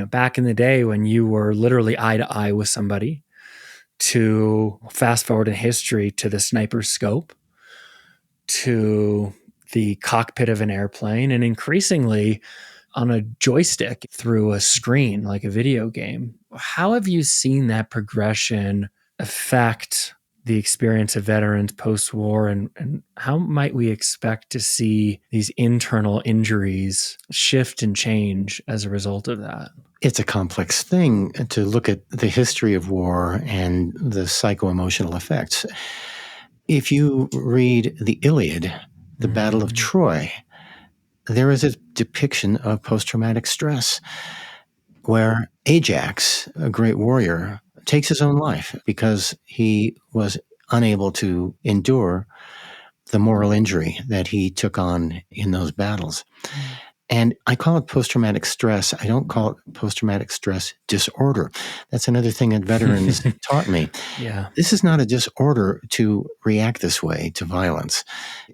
Speaker 1: back in the day when you were literally eye to eye with somebody, to fast forward in history to the sniper scope, to the cockpit of an airplane and increasingly on a joystick through a screen like a video game. How have you seen that progression affect the experience of veterans post-war, and how might we expect to see these internal injuries shift and change as a result of that?
Speaker 2: It's a complex thing to look at the history of war and the psycho-emotional effects. If you read the Iliad, the Battle of Troy, there is a depiction of post-traumatic stress where Ajax, a great warrior, takes his own life because he was unable to endure the moral injury that he took on in those battles. And I call it post-traumatic stress. I don't call it post-traumatic stress disorder. That's another thing that veterans taught me.
Speaker 1: Yeah.
Speaker 2: This is not a disorder to react this way to violence.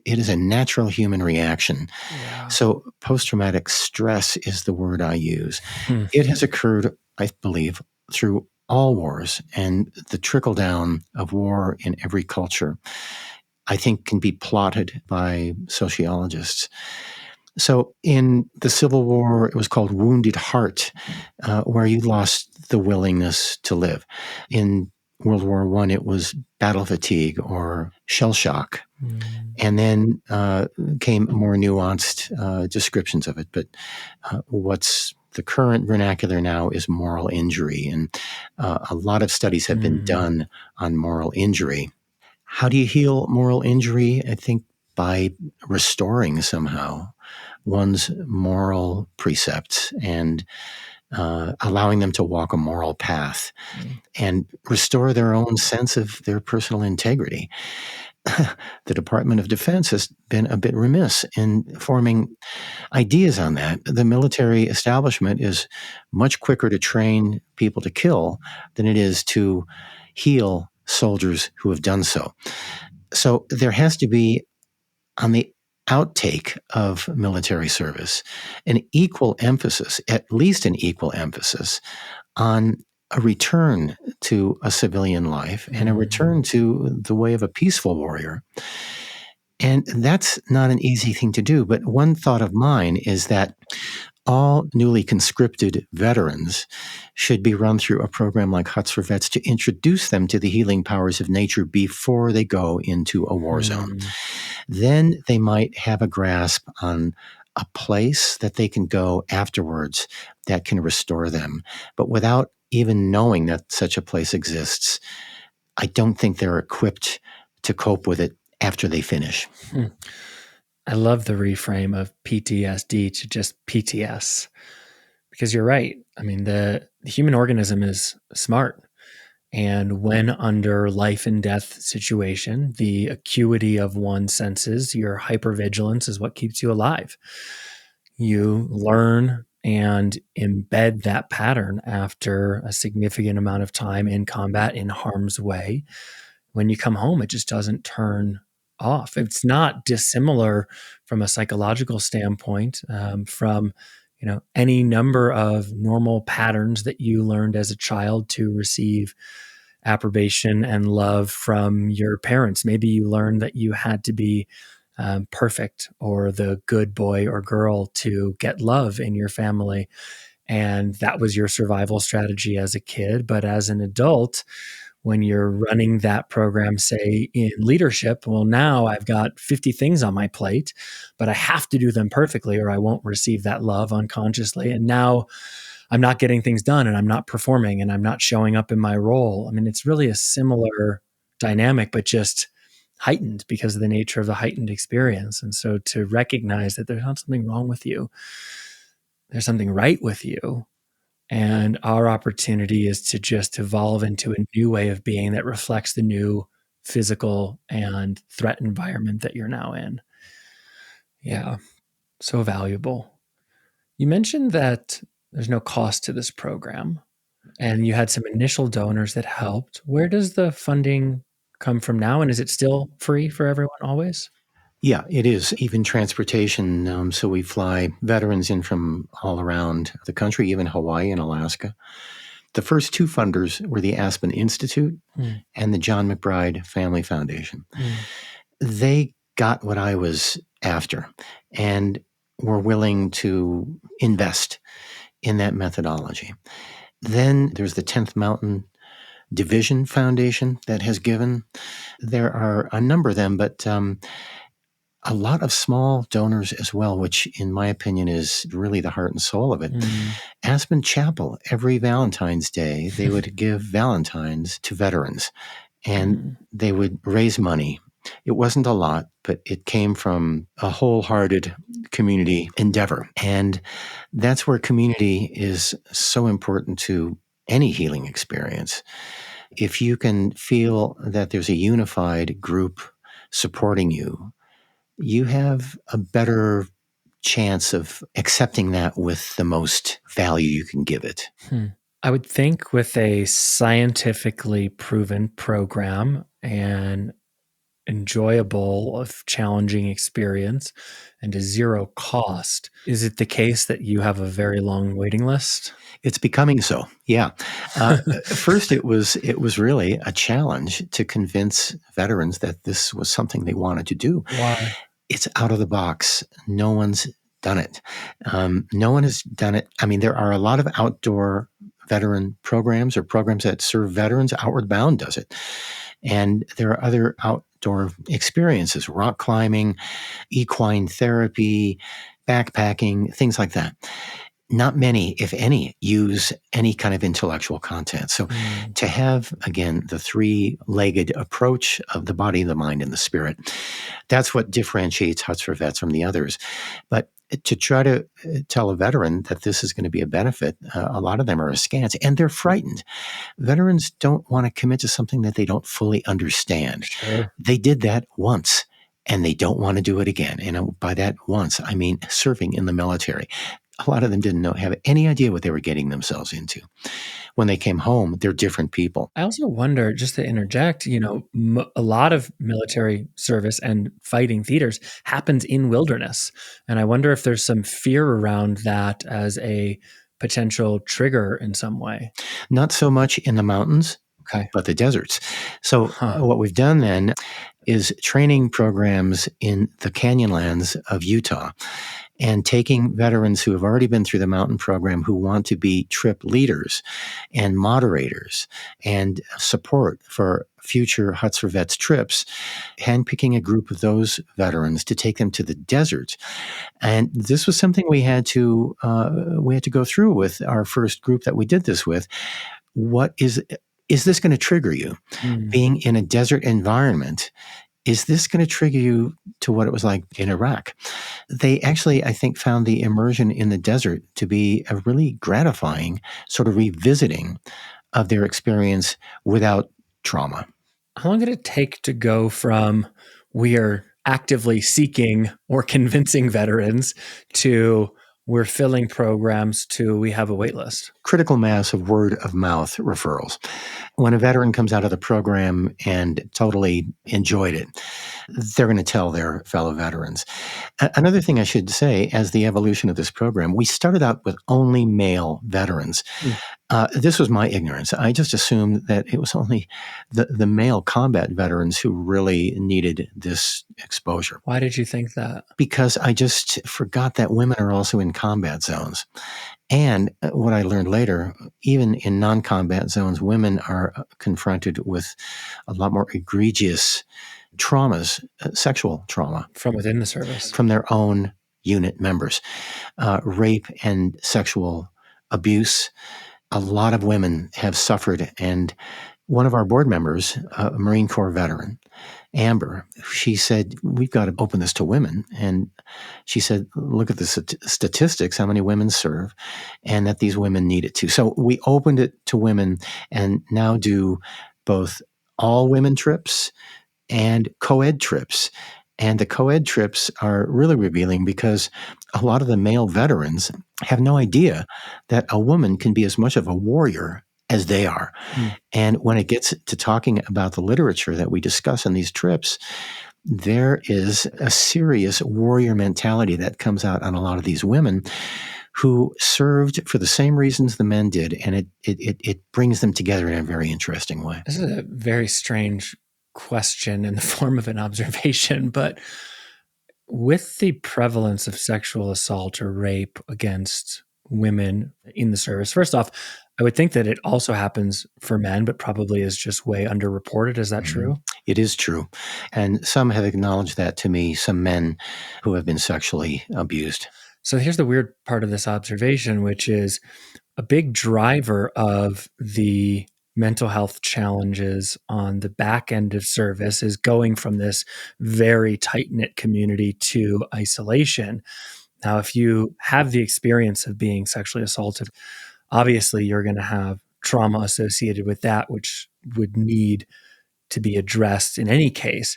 Speaker 2: It is a natural human reaction.
Speaker 1: Yeah.
Speaker 2: So post-traumatic stress is the word I use. It has occurred, I believe, through all wars, and the trickle down of war in every culture, I think, can be plotted by sociologists. So in the Civil War, it was called wounded heart, where you lost the willingness to live. In World War I, it was battle fatigue or shell shock. And then came more nuanced descriptions of it. But what's the current vernacular now is moral injury. And a lot of studies have been done on moral injury. How do you heal moral injury? I think by restoring somehow one's moral precepts and allowing them to walk a moral path and restore their own sense of their personal integrity. The Department of Defense has been a bit remiss in forming ideas on that. The military establishment is much quicker to train people to kill than it is to heal soldiers who have done so. So there has to be, on the outtake of military service, an equal emphasis, at least an equal emphasis, on a return to a civilian life and a return to the way of a peaceful warrior. And that's not an easy thing to do. But one thought of mine is that all newly conscripted veterans should be run through a program like Huts for Vets to introduce them to the healing powers of nature before they go into a war zone. Then they might have a grasp on a place that they can go afterwards that can restore them. But without even knowing that such a place exists, I don't think they're equipped to cope with it after they finish.
Speaker 1: I love the reframe of PTSD to just PTS, because you're right. I mean, the human organism is smart. And when under life and death situation, the acuity of one's senses, your hypervigilance is what keeps you alive. You learn and embed that pattern after a significant amount of time in combat in harm's way. When you come home, it just doesn't turn off. It's not dissimilar from a psychological standpoint from any number of normal patterns that you learned as a child to receive approbation and love from your parents. Maybe you learned that you had to be perfect or the good boy or girl to get love in your family. And that was your survival strategy as a kid. But as an adult, when you're running that program, say in leadership, well, now I've got 50 things on my plate, but I have to do them perfectly or I won't receive that love unconsciously. And now I'm not getting things done and I'm not performing and I'm not showing up in my role. I mean, it's really a similar dynamic, but just heightened because of the nature of the heightened experience. And so to recognize that there's not something wrong with you, there's something right with you. And our opportunity is to just evolve into a new way of being that reflects the new physical and threat environment that you're now in. Yeah, so valuable. You mentioned that there's no cost to this program, and you had some initial donors that helped. Where does the funding come from now? And is it still free for everyone always?
Speaker 2: Yeah, it is. Even transportation. So we fly veterans in from all around the country, even Hawaii and Alaska. The first two funders were the Aspen Institute and the John McBride Family Foundation. They got what I was after and were willing to invest in that methodology. Then there's the 10th Mountain Division Foundation that has given. There are a number of them, but a lot of small donors as well, which in my opinion is really the heart and soul of it. Aspen Chapel, every Valentine's Day, they would give Valentines to veterans and they would raise money. It wasn't a lot, but it came from a wholehearted community endeavor. And that's where community is so important to any healing experience. If you can feel that there's a unified group supporting you, you have a better chance of accepting that with the most value you can give it.
Speaker 1: I would think with a scientifically proven program and enjoyable of challenging experience and a zero cost, is it the case that you have a very long waiting list?
Speaker 2: It's becoming so, yeah. First, it was really a challenge to convince veterans that this was something they wanted to do.
Speaker 1: Why?
Speaker 2: It's out of the box. No one's done it. No one has done it. I mean, there are a lot of outdoor veteran programs or programs that serve veterans. Outward Bound does it. And there are other outdoor experiences, rock climbing, equine therapy, backpacking, things like that. Not many, if any, use any kind of intellectual content. So to have, again, the three-legged approach of the body, the mind, and the spirit, that's what differentiates Huts for Vets from the others. But to try to tell a veteran that this is going to be a benefit, a lot of them are askance, and they're frightened. Veterans don't want to commit to something that they don't fully understand.
Speaker 1: Sure.
Speaker 2: They did that once, and they don't want to do it again. And by that once, I mean serving in the military. A lot of them didn't have any idea what they were getting themselves into. When they came home, they're different people.
Speaker 1: I also wonder, just to interject, a lot of military service and fighting theaters happens in wilderness. And I wonder if there's some fear around that as a potential trigger in some way.
Speaker 2: Not so much in the mountains,
Speaker 1: Okay.
Speaker 2: but the deserts. So what we've done then is training programs in the canyonlands of Utah and taking veterans who have already been through the mountain program who want to be trip leaders and moderators and support for future Huts for Vets trips, handpicking a group of those veterans to take them to the desert. And this was something we had to go through with our first group that we did this with. What is this going to trigger you? Being in a desert environment, is this going to trigger you to what it was like in Iraq? They actually, I think, found the immersion in the desert to be a really gratifying sort of revisiting of their experience without trauma.
Speaker 1: How long did it take to go from we are actively seeking or convincing veterans to we're filling programs to we have a wait list?
Speaker 2: Critical mass of word of mouth referrals. When a veteran comes out of the program and totally enjoyed it, they're going to tell their fellow veterans. Another thing I should say, as the evolution of this program, we started out with only male veterans. This was my ignorance. I just assumed that it was only the male combat veterans who really needed this exposure.
Speaker 1: Why did you think that?
Speaker 2: Because I just forgot that women are also in combat zones. And what I learned later, even in non-combat zones, women are confronted with a lot more egregious traumas, sexual trauma.
Speaker 1: From within the service.
Speaker 2: From their own unit members. Rape and sexual abuse. A lot of women have suffered. And one of our board members, a Marine Corps veteran, Amber, she said, we've got to open this to women. And she said, look at the statistics, how many women serve, and that these women need it too. So we opened it to women and now do both all women trips and co-ed trips. And the co-ed trips are really revealing because a lot of the male veterans have no idea that a woman can be as much of a warrior as they are. And when it gets to talking about the literature that we discuss in these trips, there is a serious warrior mentality that comes out on a lot of these women who served for the same reasons the men did. And it brings them together in a very interesting way.
Speaker 1: This is a very strange question in the form of an observation, but With the prevalence of sexual assault or rape against women in the service, first off, I would think that it also happens for men, but probably is just way underreported. Is that
Speaker 2: Mhm.
Speaker 1: true?
Speaker 2: It is true. And some have acknowledged that to me, some men who have been sexually abused.
Speaker 1: So here's the weird part of this observation, which is a big driver of the mental health challenges on the back end of service is going from this very tight knit community to isolation. Now, if you have the experience of being sexually assaulted, obviously you're going to have trauma associated with that, which would need to be addressed in any case.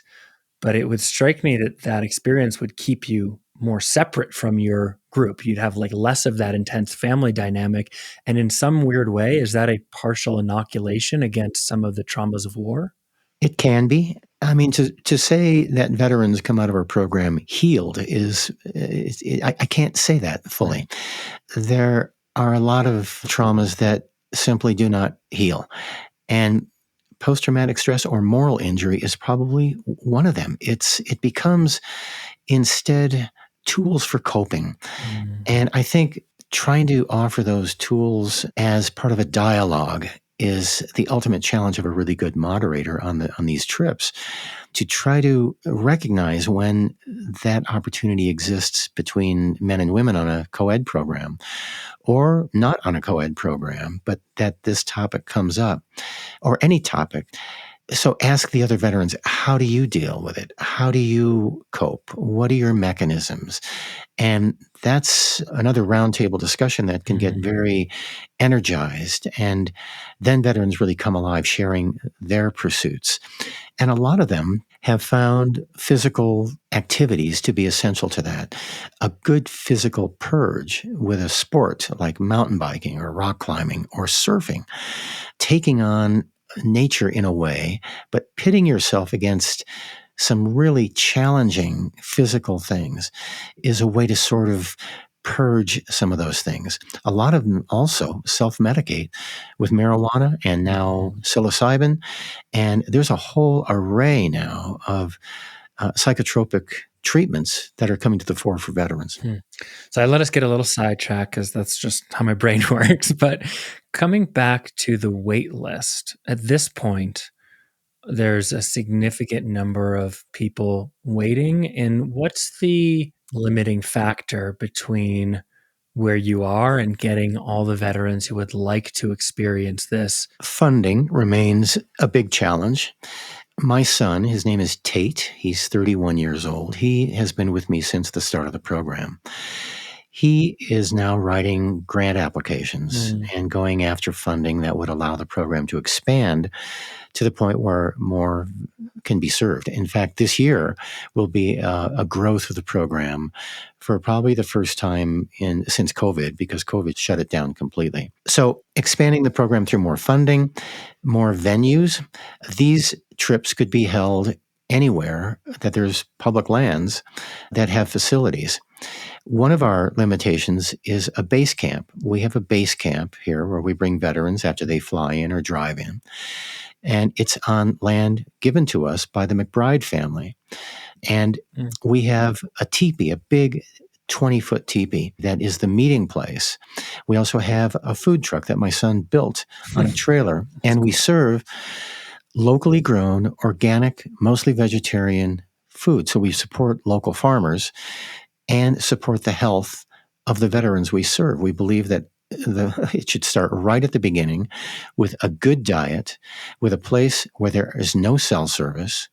Speaker 1: But it would strike me that that experience would keep you more separate from your group. You'd have like less of that intense family dynamic. And in some weird way, is that a partial inoculation against some of the traumas of war?
Speaker 2: It can be. I mean, to say that veterans come out of our program healed is, I can't say that fully.
Speaker 1: Right.
Speaker 2: There are a lot of traumas that simply do not heal. And post traumatic stress or moral injury is probably one of them. It becomes instead tools for coping.
Speaker 1: Mm.
Speaker 2: And I think trying to offer those tools as part of a dialogue is the ultimate challenge of a really good moderator on these trips, to try to recognize when that opportunity exists between men and women on a co-ed program or not on a co-ed program, but that this topic comes up, or any topic. So ask the other veterans, how do you deal with it? How do you cope? What are your mechanisms? And that's another roundtable discussion that can get
Speaker 1: Mm.
Speaker 2: very energized. And then veterans really come alive sharing their pursuits. And a lot of them have found physical activities to be essential to that. A good physical purge with a sport like mountain biking or rock climbing or surfing, taking on nature in a way, but pitting yourself against some really challenging physical things is a way to sort of purge some of those things. A lot of them also self medicate with marijuana and now
Speaker 1: Mhm.
Speaker 2: psilocybin. And there's a whole array now of psychotropic treatments that are coming to the fore for veterans.
Speaker 1: Hmm. So I let us get a little sidetracked because that's just how my brain works. But coming back to the wait list, at this point, there's a significant number of people waiting. And what's the limiting factor between where you are and getting all the veterans who would like to experience this?
Speaker 2: Funding remains a big challenge. My son, his name is Tate. He's 31 years old. He has been with me since the start of the program. He is now writing grant applications
Speaker 1: Mm.
Speaker 2: and going after funding that would allow the program to expand to the point where more can be served. In fact, this year will be a growth of the program for probably the first time since COVID, because COVID shut it down completely. So expanding the program through more funding, more venues. These trips could be held anywhere that there's public lands that have facilities. One of our limitations is a base camp. We have a base camp here where we bring veterans after they fly in or drive in, and it's on land given to us by the McBride family. And
Speaker 1: Mm.
Speaker 2: we have a teepee, a big 20-foot teepee that is the meeting place. We also have a food truck that my son built on a trailer,
Speaker 1: That's
Speaker 2: and we
Speaker 1: cool.
Speaker 2: serve locally grown, organic, mostly vegetarian food. So we support local farmers and support the health of the veterans we serve. We believe that it should start right at the beginning with a good diet, with a place where there is no cell service,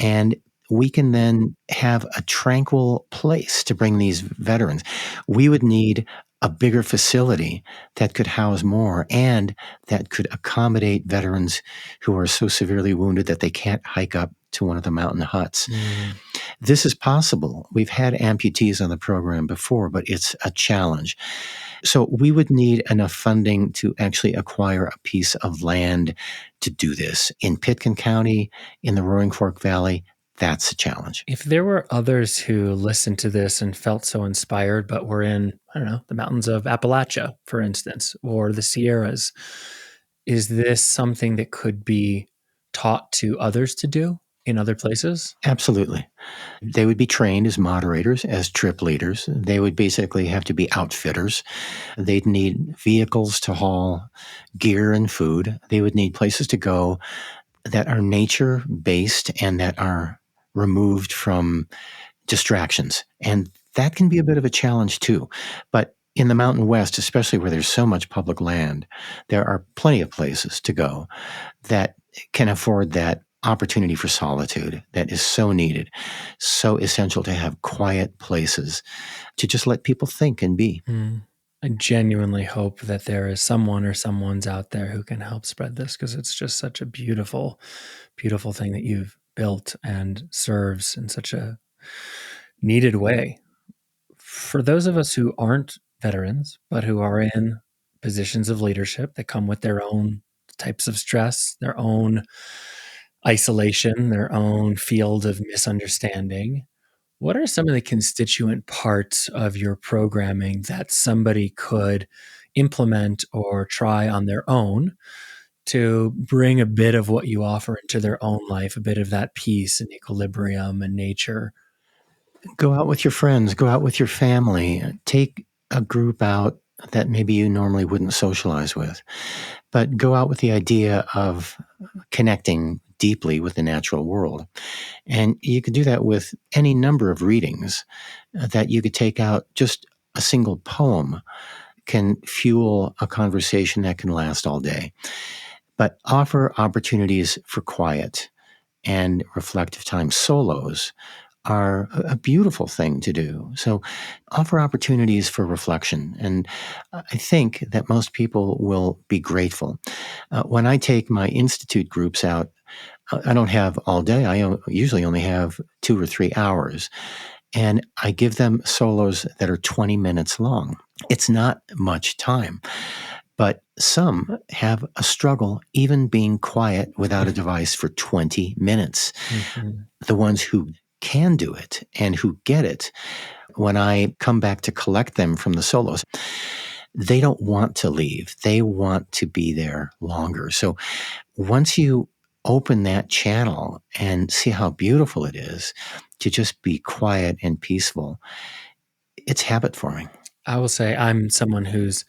Speaker 2: and we can then have a tranquil place to bring these veterans. We would need a bigger facility that could house more and that could accommodate veterans who are so severely wounded that they can't hike up to one of the mountain huts.
Speaker 1: Mm.
Speaker 2: This is possible. We've had amputees on the program before, but it's a challenge. So we would need enough funding to actually acquire a piece of land to do this. In Pitkin County, in the Roaring Fork Valley, that's a challenge.
Speaker 1: If there were others who listened to this and felt so inspired, but were in, I don't know, the mountains of Appalachia, for instance, or the Sierras, is this something that could be taught to others to do in other places?
Speaker 2: Absolutely. They would be trained as moderators, as trip leaders. They would basically have to be outfitters. They'd need vehicles to haul gear and food. They would need places to go that are nature based and that are removed from distractions. And that can be a bit of a challenge too. But in the Mountain West, especially where there's so much public land, there are plenty of places to go that can afford that opportunity for solitude that is so needed, so essential to have quiet places to just let people think and be.
Speaker 1: I genuinely hope that there is someone or someone's out there who can help spread this, because it's just such a beautiful, beautiful thing that you've built and serves in such a needed way. For those of us who aren't veterans, but who are in positions of leadership that come with their own types of stress, their own isolation, their own field of misunderstanding, what are some of the constituent parts of your programming that somebody could implement or try on their own to bring a bit of what you offer into their own life, a bit of that peace and equilibrium and nature?
Speaker 2: Go out with your friends, go out with your family, take a group out that maybe you normally wouldn't socialize with, but go out with the idea of connecting deeply with the natural world. And you could do that with any number of readings that you could take out. Just a single poem can fuel a conversation that can last all day. But offer opportunities for quiet and reflective time. Solos are a beautiful thing to do. So offer opportunities for reflection. And I think that most people will be grateful. When I take my Institute groups out, I don't have all day. Usually only have 2 or 3 hours. And I give them solos that are 20 minutes long. It's not much time, but some have a struggle even being quiet without a device for 20 minutes.
Speaker 1: Mhm.
Speaker 2: The ones who can do it and who get it, when I come back to collect them from the solos, they don't want to leave. They want to be there longer. So once you open that channel and see how beautiful it is to just be quiet and peaceful, it's habit forming.
Speaker 1: I will say I'm someone who's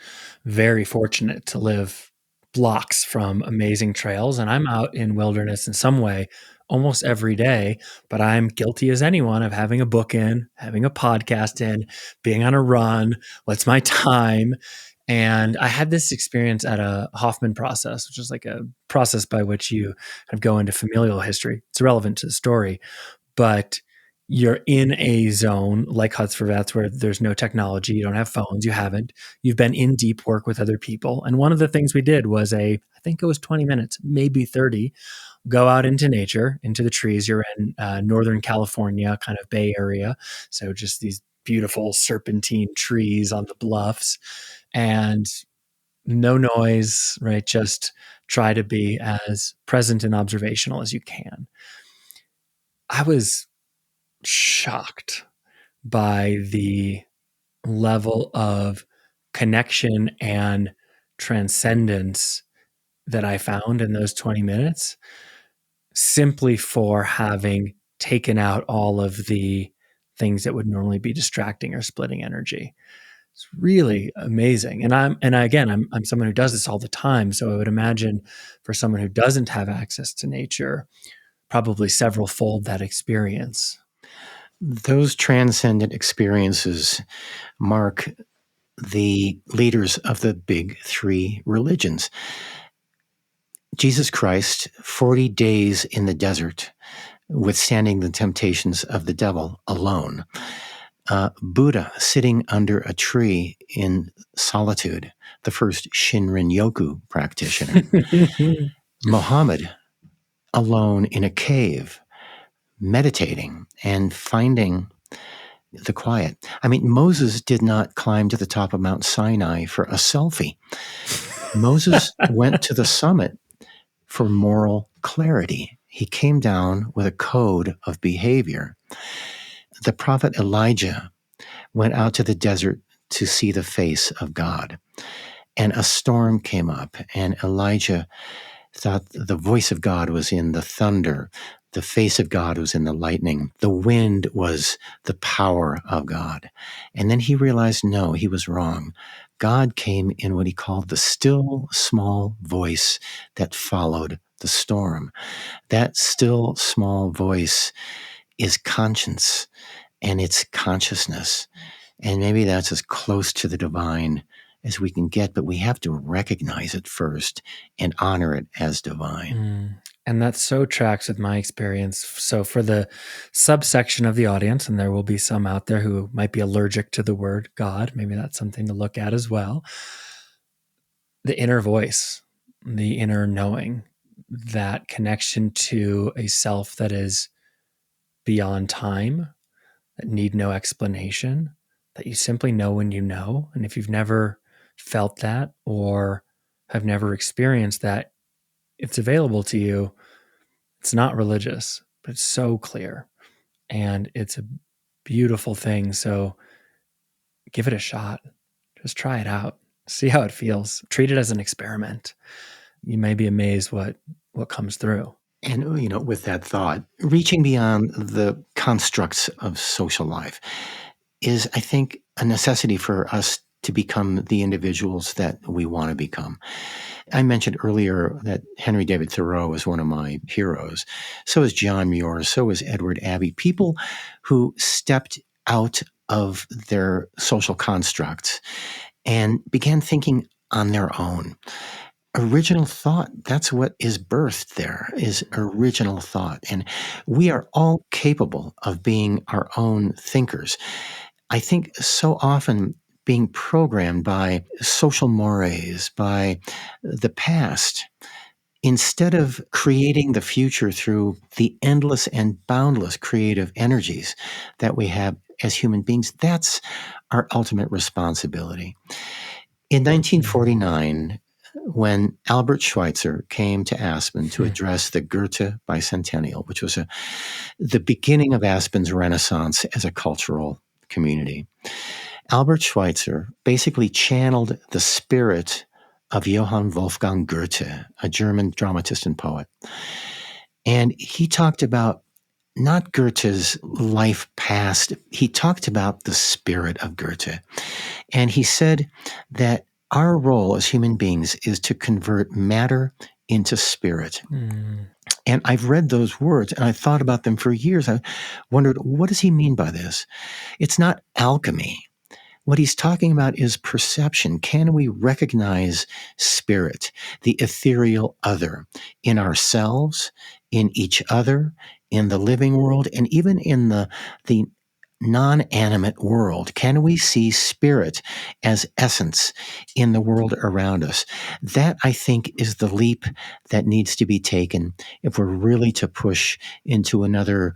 Speaker 1: very fortunate to live blocks from amazing trails, and I'm out in wilderness in some way almost every day, but I'm guilty as anyone of having a book in, having a podcast in, being on a run. What's my time? And I had this experience at a Hoffman process, which is like a process by which you kind of go into familial history. It's irrelevant to the story, but you're in a zone like Huts for Vets where there's no technology, you don't have phones, you haven't. You've been in deep work with other people. And one of the things we did was I think it was 20 minutes, maybe 30, go out into nature, into the trees. You're in Northern California, kind of Bay Area. So just these beautiful serpentine trees on the bluffs and no noise, right? Just try to be as present and observational as you can. I was shocked by the level of connection and transcendence that I found in those 20 minutes simply for having taken out all of the things that would normally be distracting or splitting energy. It's really amazing. I'm someone who does this all the time. So I would imagine for someone who doesn't have access to nature, probably several fold that experience.
Speaker 2: Those transcendent experiences mark the leaders of the big three religions. Jesus Christ, 40 days in the desert, withstanding the temptations of the devil alone. Buddha sitting under a tree in solitude, the first Shinrin-yoku practitioner. Muhammad alone in a cave, meditating and finding the quiet. I mean, Moses did not climb to the top of Mount Sinai for a selfie. Moses went to the summit for moral clarity. He came down with a code of behavior. The prophet Elijah went out to the desert to see the face of God. And a storm came up, and Elijah thought the voice of God was in the thunder, The face of God was in the lightning. The wind was the power of God. And then he realized, no, he was wrong. God came in what he called the still small voice that followed the storm. That still small voice is conscience, and it's consciousness. And maybe that's as close to the divine as we can get, but we have to recognize it first and honor it as divine.
Speaker 1: And that so tracks with my experience. So, for the subsection of the audience, and there will be some out there who might be allergic to the word God, maybe that's something to look at as well. The inner voice, the inner knowing, that connection to a self that is beyond time, that need no explanation, that you simply know when you know. And if you've never felt that or have never experienced that, it's available to you. It's not religious, but it's so clear. And it's a beautiful thing. So give it a shot. Just try it out. See how it feels. Treat it as an experiment. You may be amazed what comes through.
Speaker 2: And, with that thought, reaching beyond the constructs of social life is, I think, a necessity for us to become the individuals that we want to become. I mentioned earlier that Henry David Thoreau is one of my heroes. So is John Muir. So is Edward Abbey. People who stepped out of their social constructs and began thinking on their own. Original thought, that's what is birthed there, is original thought. And we are all capable of being our own thinkers. I think so often being programmed by social mores, by the past, instead of creating the future through the endless and boundless creative energies that we have as human beings, that's our ultimate responsibility. In 1949, when Albert Schweitzer came to Aspen to address the Goethe bicentennial, which was the beginning of Aspen's renaissance as a cultural community, Albert Schweitzer basically channeled the spirit of Johann Wolfgang Goethe, a German dramatist and poet. And he talked about not Goethe's life past, he talked about the spirit of Goethe. And he said that our role as human beings is to convert matter into spirit. And I've read those words and I thought about them for years. I wondered, what does he mean by this? It's not alchemy. What he's talking about is perception. Can we recognize spirit, the ethereal other, in ourselves, in each other, in the living world, and even in the non-animate world? Can we see spirit as essence in the world around us? That, I think, is the leap that needs to be taken if we're really to push into another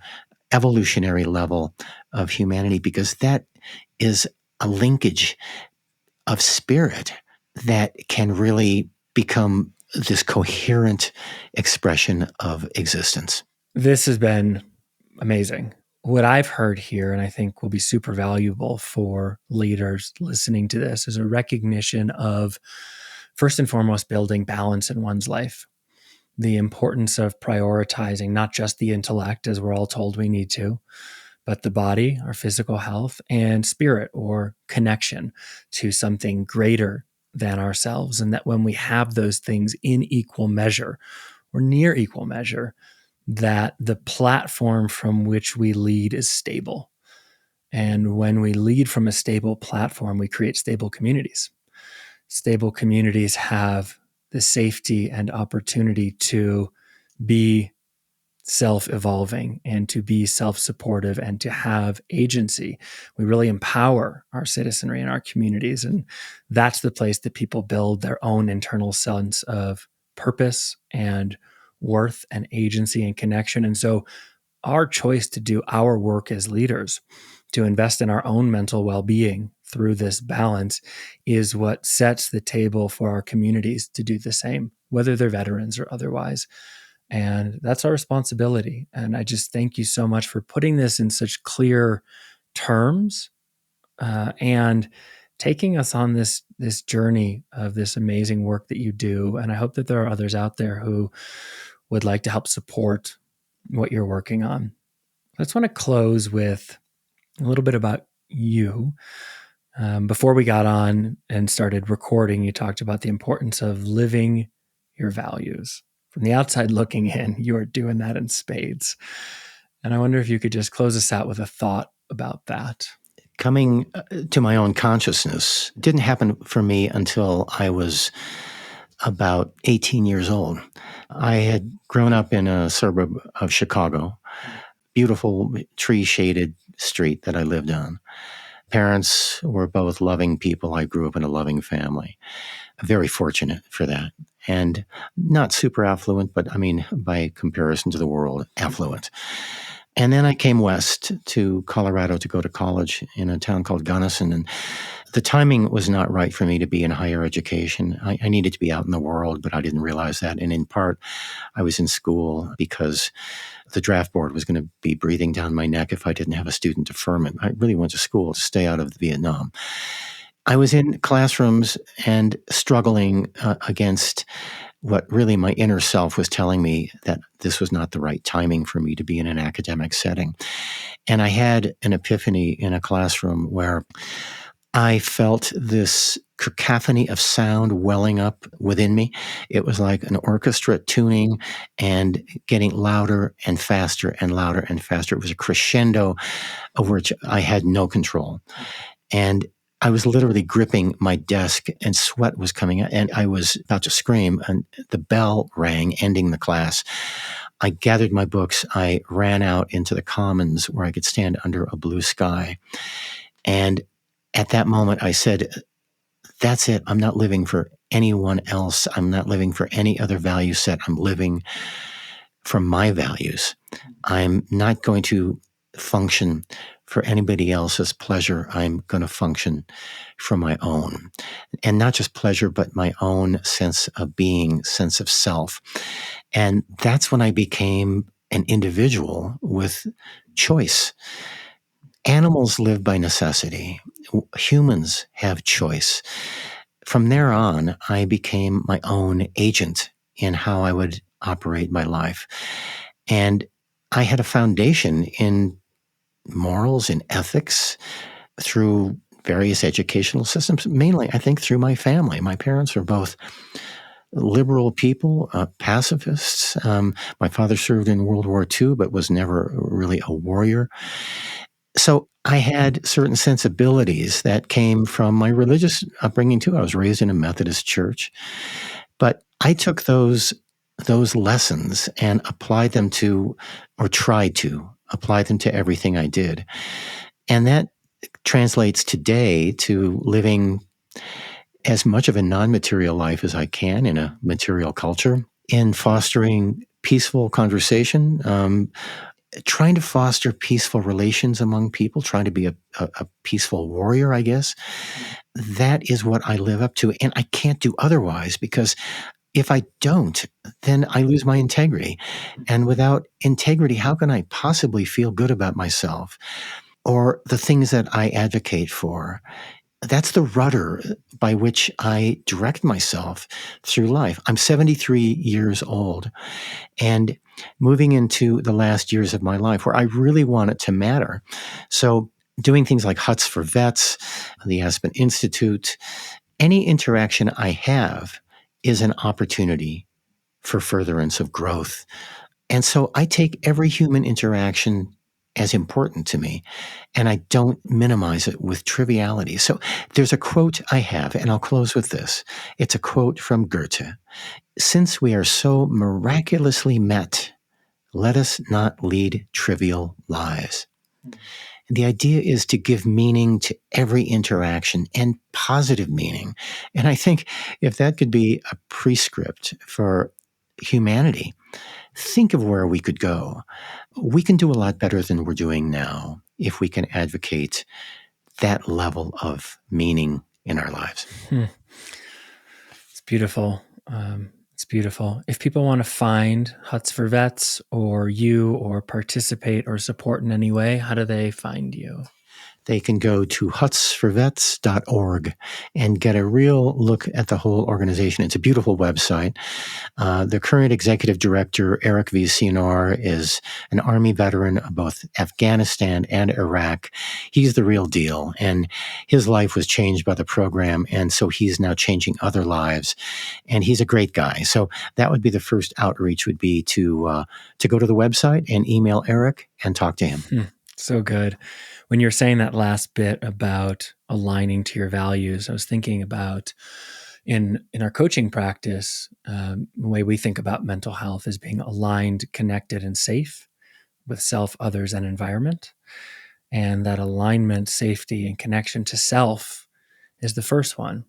Speaker 2: evolutionary level of humanity, because that is a linkage of spirit that can really become this coherent expression of existence.
Speaker 1: This has been amazing. What I've heard here, and I think will be super valuable for leaders listening to this, is a recognition of, first and foremost, building balance in one's life. The importance of prioritizing not just the intellect, as we're all told we need to, but the body, our physical health, and spirit or connection to something greater than ourselves. And that when we have those things in equal measure or near equal measure, that the platform from which we lead is stable. And when we lead from a stable platform, we create stable communities. Stable communities have the safety and opportunity to be self-evolving and to be self-supportive and to have agency. We really empower our citizenry and our communities. And that's the place that people build their own internal sense of purpose and worth and agency and connection. And so our choice to do our work as leaders, to invest in our own mental well-being through this balance, is what sets the table for our communities to do the same, whether they're veterans or otherwise. And that's our responsibility. And I just thank you so much for putting this in such clear terms and taking us on this journey of this amazing work that you do. And I hope that there are others out there who would like to help support what you're working on. I just want to close with a little bit about you. Before we got on and started recording, you talked about the importance of living your values. From the outside looking in, you are doing that in spades. And I wonder if you could just close us out with a thought about that.
Speaker 2: Coming to my own consciousness didn't happen for me until I was about 18 years old. I had grown up in a suburb of Chicago, beautiful tree-shaded street that I lived on. Parents were both loving people. I grew up in a loving family. Very fortunate for that. And not super affluent, but I mean, by comparison to the world, affluent. And then I came west to Colorado to go to college in a town called Gunnison. And the timing was not right for me to be in higher education. I needed to be out in the world, but I didn't realize that. And in part, I was in school because the draft board was going to be breathing down my neck if I didn't have a student deferment. I really went to school to stay out of Vietnam. I was in classrooms and struggling against what really my inner self was telling me that this was not the right timing for me to be in an academic setting. And I had an epiphany in a classroom where I felt this cacophony of sound welling up within me. It was like an orchestra tuning and getting louder and faster and louder and faster. It was a crescendo of which I had no control. And I was literally gripping my desk and sweat was coming out and I was about to scream and the bell rang, ending the class. I gathered my books. I ran out into the commons where I could stand under a blue sky. And at that moment, I said, that's it. I'm not living for anyone else. I'm not living for any other value set. I'm living from my values. I'm not going to function for anybody else's pleasure. I'm going to function from my own. And not just pleasure, but my own sense of being, sense of self. And that's when I became an individual with choice. Animals live by necessity. Humans have choice. From there on, I became my own agent in how I would operate my life. And I had a foundation in morals and ethics through various educational systems, mainly, I think, through my family. My parents were both liberal people, pacifists. My father served in World War II, but was never really a warrior. So I had certain sensibilities that came from my religious upbringing too. I was raised in a Methodist church, but I took those lessons and applied them to, or tried to apply them to everything I did. And that translates today to living as much of a non-material life as I can in a material culture, in fostering peaceful conversation, trying to foster peaceful relations among people, trying to be a peaceful warrior, I guess. That is what I live up to. And I can't do otherwise because if I don't, then I lose my integrity. And without integrity, how can I possibly feel good about myself or the things that I advocate for? That's the rudder by which I direct myself through life. I'm 73 years old and moving into the last years of my life where I really want it to matter. So doing things like huts for vets, the Aspen Institute, any interaction I have is an opportunity for furtherance of growth. And so I take every human interaction as important to me, and I don't minimize it with triviality. So there's a quote I have, and I'll close with this. It's a quote from Goethe. Since we are so miraculously met, let us not lead trivial lives. The idea is to give meaning to every interaction and positive meaning. And I think if that could be a prescript for humanity, think of where we could go. We can do a lot better than we're doing now if we can advocate that level of meaning in our lives.
Speaker 1: It's beautiful. It's beautiful. If people want to find Huts for Vets or you or participate or support in any way, how do they find you?
Speaker 2: they can go to hutsforvets.org and get a real look at the whole organization. It's a beautiful website. The current executive director, Eric V. Cianar, is an Army veteran of both Afghanistan and Iraq. He's the real deal, and his life was changed by the program, and so he's now changing other lives, and he's a great guy. So that would be the first outreach, would be to go to the website and email Eric and talk to him.
Speaker 1: So good. When you're saying that last bit about aligning to your values, I was thinking about in our coaching practice, the way we think about mental health is being aligned, connected, and safe with self, others, and environment. And that alignment, safety, and connection to self is the first one.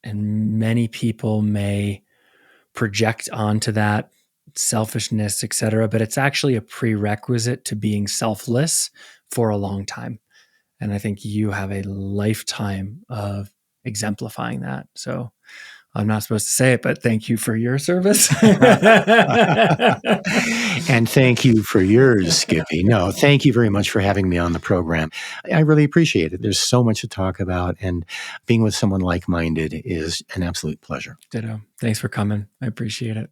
Speaker 1: And many people may project onto that selfishness, et cetera, but it's actually a prerequisite to being selfless for a long time. And I think you have a lifetime of exemplifying that. So I'm not supposed to say it, but thank you for your service.
Speaker 2: And thank you for yours, Skippy. No, thank you very much for having me on the program. I really appreciate it. There's so much to talk about, and being with someone like-minded is an absolute pleasure.
Speaker 1: Ditto. Thanks for coming. I appreciate it.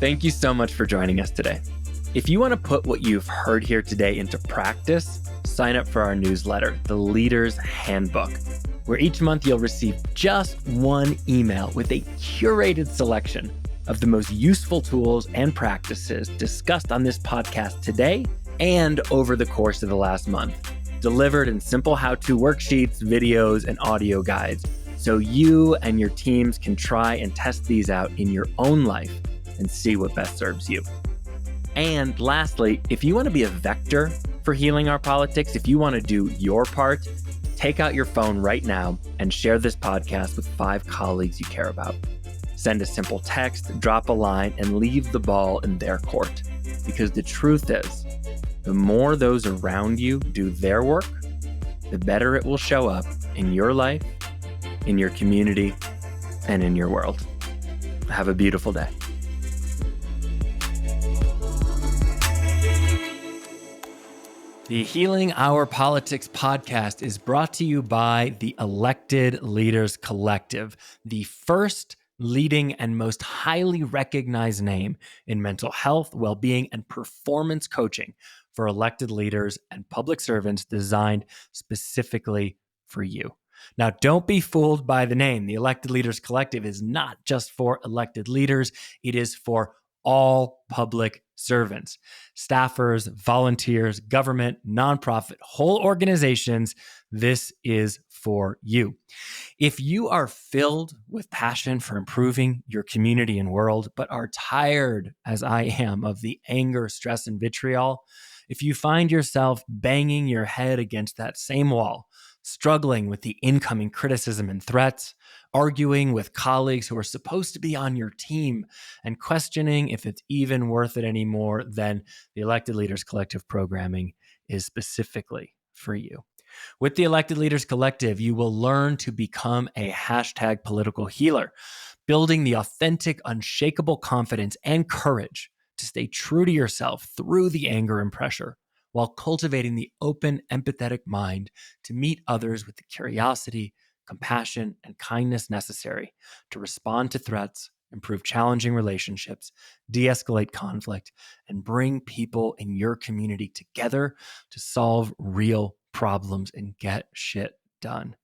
Speaker 1: Thank you so much for joining us today. If you want to put what you've heard here today into practice, sign up for our newsletter, The Leader's Handbook, where each month you'll receive just one email with a curated selection of the most useful tools and practices discussed on this podcast today and over the course of the last month, delivered in simple how-to worksheets, videos, and audio guides, so you and your teams can try and test these out in your own life and see what best serves you. And lastly, if you want to be a vector for healing our politics, if you want to do your part, take out your phone right now and share this podcast with 5 colleagues you care about. Send a simple text, drop a line, and leave the ball in their court. Because the truth is, the more those around you do their work, the better it will show up in your life, in your community, and in your world. Have a beautiful day. The Healing Our Politics podcast is brought to you by the Elected Leaders Collective, the first leading and most highly recognized name in mental health, well-being, and performance coaching for elected leaders and public servants, designed specifically for you. Now, don't be fooled by the name. The Elected Leaders Collective is not just for elected leaders. It is for all public servants, staffers, volunteers, government, nonprofit, whole organizations. This is for you. If you are filled with passion for improving your community and world, but are tired, as I am, of the anger, stress, and vitriol, if you find yourself banging your head against that same wall, struggling with the incoming criticism and threats, arguing with colleagues who are supposed to be on your team, and questioning if it's even worth it anymore, then the Elected Leaders Collective programming is specifically for you. With the Elected Leaders Collective, you will learn to become a hashtag political healer, building the authentic, unshakable confidence and courage to stay true to yourself through the anger and pressure, while cultivating the open, empathetic mind to meet others with the curiosity, compassion, and kindness necessary to respond to threats, improve challenging relationships, de-escalate conflict, and bring people in your community together to solve real problems and get shit done.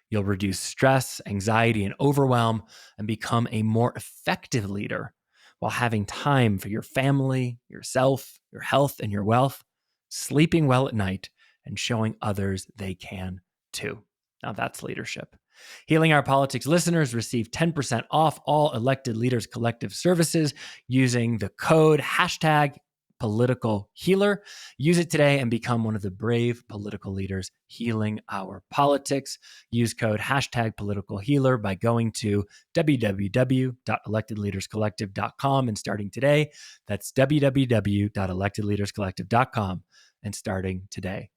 Speaker 1: You'll reduce stress, anxiety, and overwhelm and become a more effective leader while having time for your family, yourself, your health, and your wealth, sleeping well at night, and showing others they can too. Now that's leadership. Healing Our Politics listeners receive 10% off all Elected Leaders Collective services using the code hashtag political healer. Use it today and become one of the brave political leaders healing our politics. Use code hashtag political healer by going to www.electedleaderscollective.com and starting today. That's www.electedleaderscollective.com and starting today.